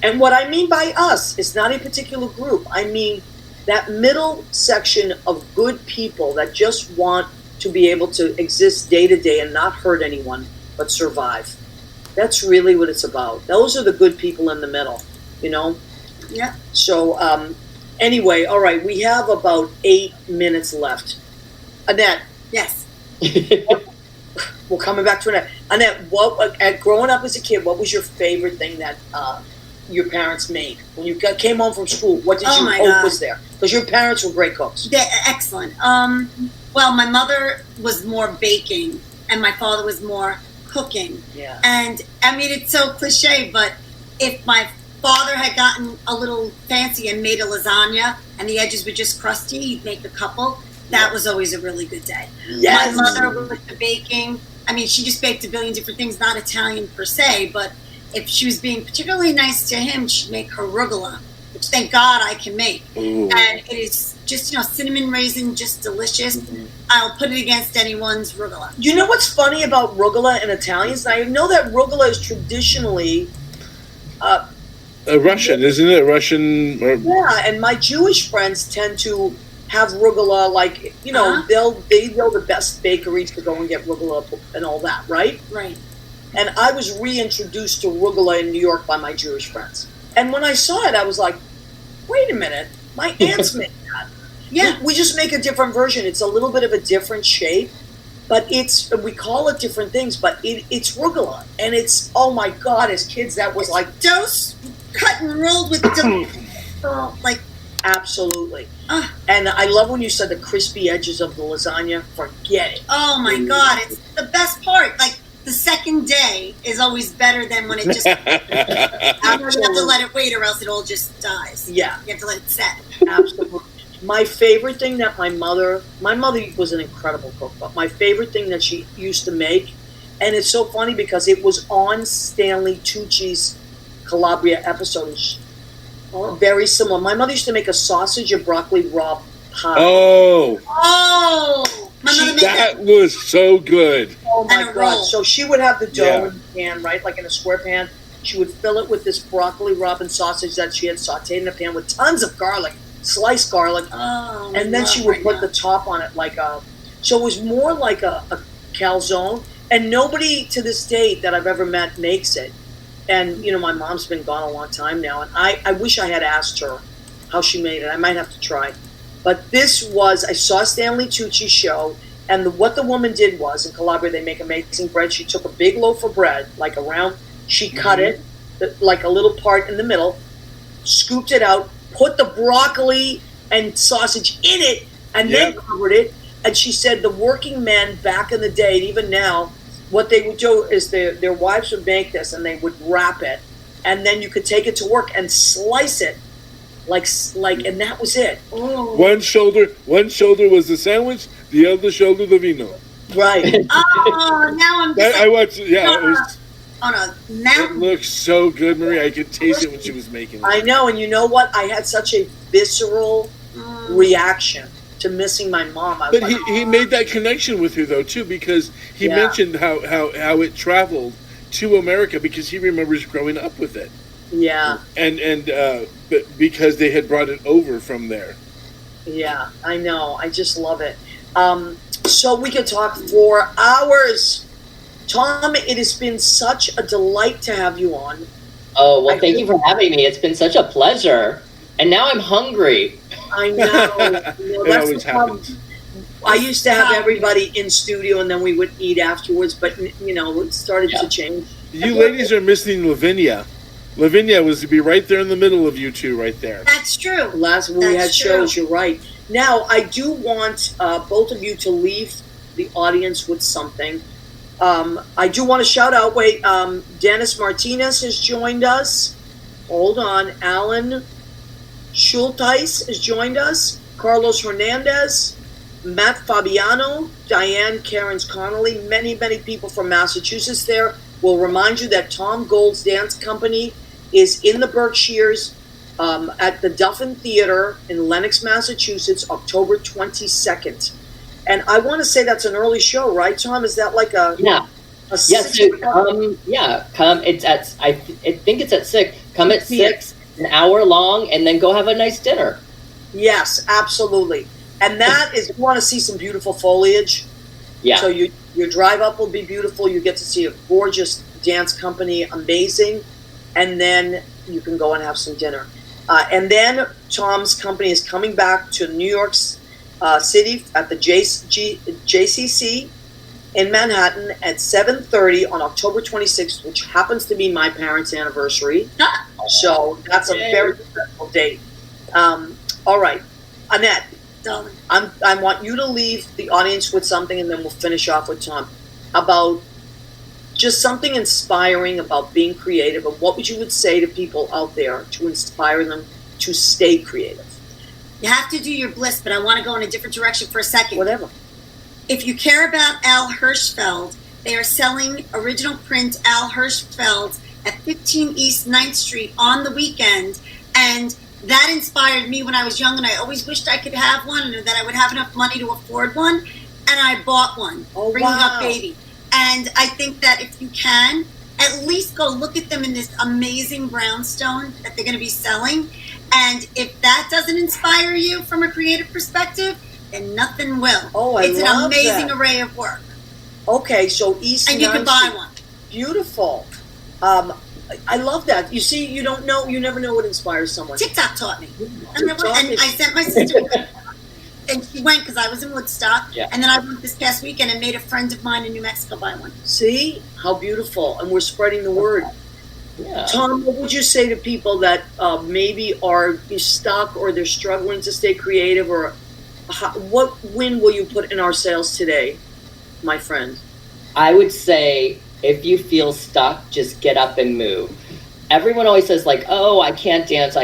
And what I mean by us is not a particular group. I mean that middle section of good people that just want to be able to exist day to day and not hurt anyone but survive. That's really what it's about. Those are the good people in the middle, Yeah. So anyway, all right, we have about 8 minutes left. Annette, Yes. we're coming back to Annette. Annette, growing up as a kid, what was your favorite thing that your parents made? When you came home from school, what did you hope was there? Because your parents were great cooks. They're excellent. Well, my mother was more baking, and my father was more cooking. Yeah. And I mean, it's so cliche, but if my father had gotten a little fancy and made a lasagna and the edges were just crusty, he'd make a couple. That was always a really good day. Yes. My mother with the baking, I mean, she just baked a billion different things, not Italian per se, but if she was being particularly nice to him, she'd make her arugula, which thank God I can make. Ooh. And it is just, cinnamon raisin, just delicious. Mm-hmm. I'll put it against anyone's arugula. You know what's funny about rugula in Italians? I know that rugula is traditionally Russian, isn't it? Russian. yeah, and my Jewish friends tend to have rugula, like they know the best bakeries to go and get rugula and all that, right? Right. And I was reintroduced to rugula in New York by my Jewish friends. And when I saw it, I was like, wait a minute, my aunts make that. Yeah. We just make a different version. It's a little bit of a different shape, but we call it different things, but it's rugula. And it's, oh my God, as kids, that was like, Dose, cut and rolled with like, absolutely. And I love when you said the crispy edges of the lasagna. Forget it. oh my God, it's the best part. Like, the second day is always better than when it just, you have to let it wait or else it all just dies. Yeah, You have to let it set. absolutely. My favorite thing that my mother was an incredible cook, but my favorite thing that she used to make, and it's so funny because it was on Stanley Tucci's Calabria episode. Very similar. My mother used to make a sausage and broccoli raw pie. Oh, My mother made that was so good. Oh my and a God. roll. So she would have the dough Yeah. in the pan, right? Like in a square pan. She would fill it with this broccoli robin sausage that she had sauteed in a pan with tons of garlic, sliced garlic. Oh, And then she would put the top on it like so it was more like a calzone. And nobody to this date that I've ever met makes it. And, my mom's been gone a long time now. And I wish I had asked her how she made it. I might have to try. But I saw Stanley Tucci's show. And what the woman did was, in Calabria, they make amazing bread. She took a big loaf of bread, like she cut it, like a little part in the middle, scooped it out, put the broccoli and sausage in it, and then covered it. And she said the working men back in the day, and even now, what they would do is their wives would make this, and they would wrap it, and then you could take it to work and slice it, like, and that was it. Oh. One shoulder was the sandwich, the other shoulder the vino. Right. Oh, now I'm just I watched. Yeah, it was. on a It mountain. looked so good, Marie. I could taste it when she was making it. I know, and you know what? I had such a visceral reaction to missing my mom. I was But like, he made that connection with her though too, because he Yeah. mentioned how it traveled to America because he remembers growing up with it, yeah, and but because they had brought it over from there. yeah, I know. I just love it. So we could talk for hours. Tom, it has been such a delight to have you on. Oh, well, thank you for having me. It's been such a pleasure. And now I'm hungry. I know. It That's always the problem. happens. I used to have everybody in studio and then we would eat afterwards, but it started to change. You ladies are missing Lavinia. Lavinia was to be right there in the middle of you two, right there. That's true. Last when we had That's shows, true. you're right. Now, I do want both of you to leave the audience with something. I do want to shout out, Dennis Martinez has joined us. Hold on. Alan Schulteis has joined us. Carlos Hernandez, Matt Fabiano, Diane Cairns Connolly, many, many people from Massachusetts there. We'll remind you that Tom Gold's dance company is in the Berkshires at the Duffin Theater in Lenox, Massachusetts, October 22nd. And I want to say that's an early show, right, Tom? Is that like a Yeah. a Yeah, 6 so o'clock? come. It's at I think it's at 6. Come at Yeah. 6, an hour long, and then go have a nice dinner. Yes, absolutely. And that is, you want to see some beautiful foliage. Yeah. So your drive up will be beautiful. You get to see a gorgeous dance company, amazing. And then you can go and have some dinner. And then Tom's company is coming back to New York City at the JCC in Manhattan at 7:30 on October 26th, which happens to be my parents' anniversary. So that's a very special date. All right, Annette, Darling. I want you to leave the audience with something, and then we'll finish off with Tom about just something inspiring about being creative, and what you would say to people out there to inspire them to stay creative. You have to do your bliss, but I want to go in a different direction for a second. Whatever. If you care about Al Hirschfeld, they are selling original print Al Hirschfelds at 15 East 9th Street on the weekend. And that inspired me when I was young, and I always wished I could have one and that I would have enough money to afford one. And I bought one, Oh, Bringing wow. Up Baby. And I think that if you can, at least go look at them in this amazing brownstone that they're going to be selling. And if that doesn't inspire you from a creative perspective, then nothing will. Oh, I It's an love amazing that. array of work. Okay, so East And you can 9th buy Street. one. Beautiful. I love that. You see, you never know what inspires someone. TikTok taught me. TikTok And is- I sent my sister, and she went because I was in Woodstock. Yeah. And then I went this past weekend and made a friend of mine in New Mexico buy one. See how beautiful, and we're spreading the word. Yeah. Tom, what would you say to people that maybe are stuck or they're struggling to stay creative, or what win will you put in our sails today, my friend? I would say if you feel stuck, just get up and move. Everyone always says like, oh, I can't dance.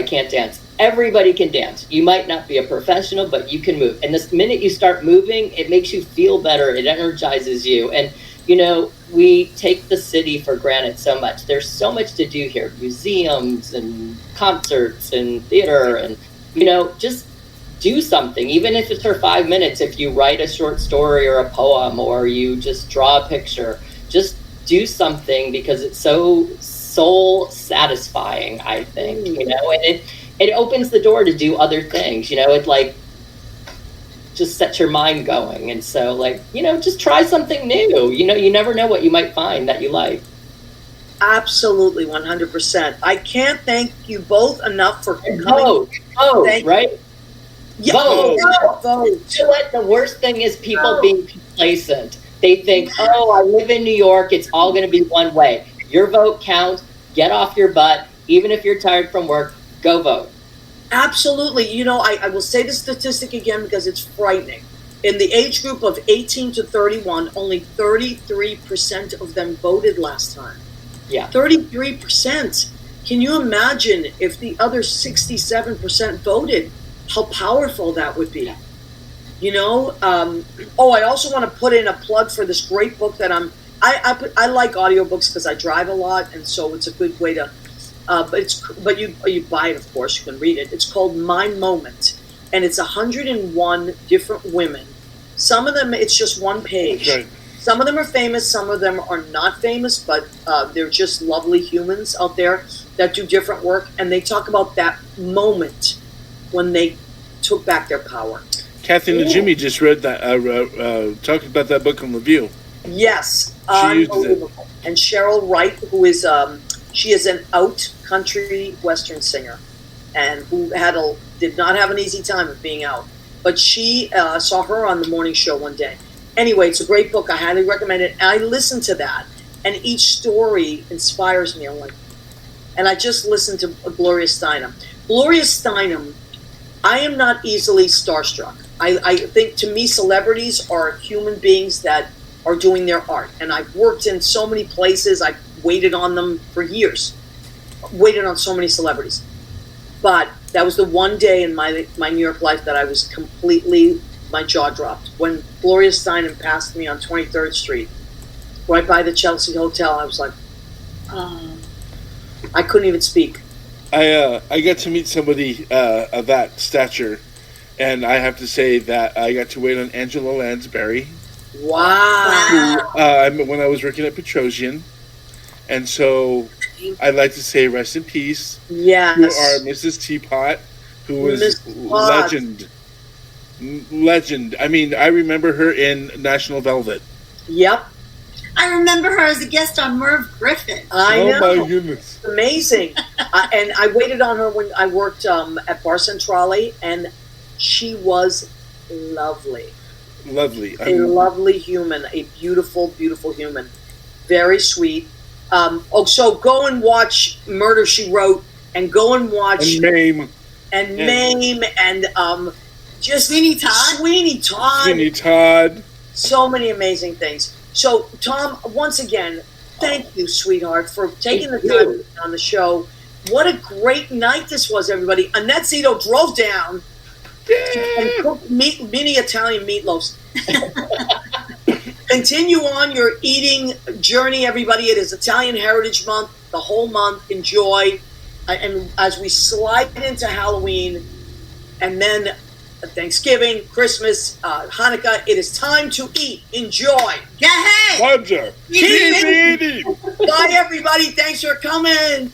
Everybody can dance. You might not be a professional, but you can move. And the minute you start moving, it makes you feel better. It energizes you. And, we take the city for granted so much. There's so much to do here. Museums and concerts and theater and, just do something. Even if it's for 5 minutes, if you write a short story or a poem or you just draw a picture, just do something because it's so soul satisfying, I think, and it opens the door to do other things, it like just sets your mind going. And so just try something new. You never know what you might find that you like. Absolutely, 100%. I can't thank you both enough for coming. Vote, Thank- right? Yeah, Vote. vote. You know what? The worst thing is people being complacent. They think, oh, I live in New York. It's all going to be one way. Your vote counts. Get off your butt. Even if you're tired from work, go vote. Absolutely. I will say the statistic again because it's frightening. In the age group of 18 to 31, only 33% of them voted last time. Yeah. 33%. Can you imagine if the other 67% voted? How powerful that would be. I also want to put in a plug for this great book that I like audiobooks because I drive a lot, and so it's a good way to but you buy it, of course, you can read it. It's called My Moment, and it's 101 different women. Some of them, it's just one page. Right. Some of them are famous, some of them are not famous, but they're just lovely humans out there that do different work, and they talk about that moment when they took back their power. Catherine and Jimmy just read that, talked about that book on Review. Yes, She used it. unbelievable. And Cheryl Wright, who is she is an out country western singer, and who did not have an easy time of being out. But she saw her on the morning show one day. Anyway, it's a great book. I highly recommend it. And I listen to that, and each story inspires me. I'm like, and I just listened to Gloria Steinem. Gloria Steinem, I am not easily starstruck. I think, to me, celebrities are human beings that are doing their art. And I've worked in so many places. I've waited on them for years. Waited on so many celebrities. But that was the one day in my New York life that I was completely, my jaw dropped. When Gloria Steinem passed me on 23rd Street, right by the Chelsea Hotel, I was like, I couldn't even speak. I got to meet somebody of that stature, and I have to say that I got to wait on Angela Lansbury. Wow. I met when I was working at Petrosian, and so I'd like to say rest in peace Yes. to our Mrs. Teapot, who was Miss Potts. legend. I mean, I remember her in National Velvet. Yep. I remember her as a guest on Merv Griffin. I know. Oh my goodness! Amazing. And I waited on her when I worked at Bar Centrale, and she was lovely. Lovely. A lovely human, a beautiful, beautiful human. Very sweet. So go and watch Murder, She Wrote, and go and watch and Mame. and just Sweeney Todd. Sweeney Todd. Sweeney Todd. So many amazing things. So, Tom, once again, thank you, sweetheart, for taking the time to be on the show. What a great night this was, everybody. Annette Zito drove down and cooked mini Italian meatloaves. Continue on your eating journey, everybody. It is Italian Heritage Month, the whole month. Enjoy. And as we slide into Halloween and then Thanksgiving, Christmas, Hanukkah, it is time to eat. Enjoy. Yeah, hey! Roger. Keep eating. Bye, everybody. Thanks for coming.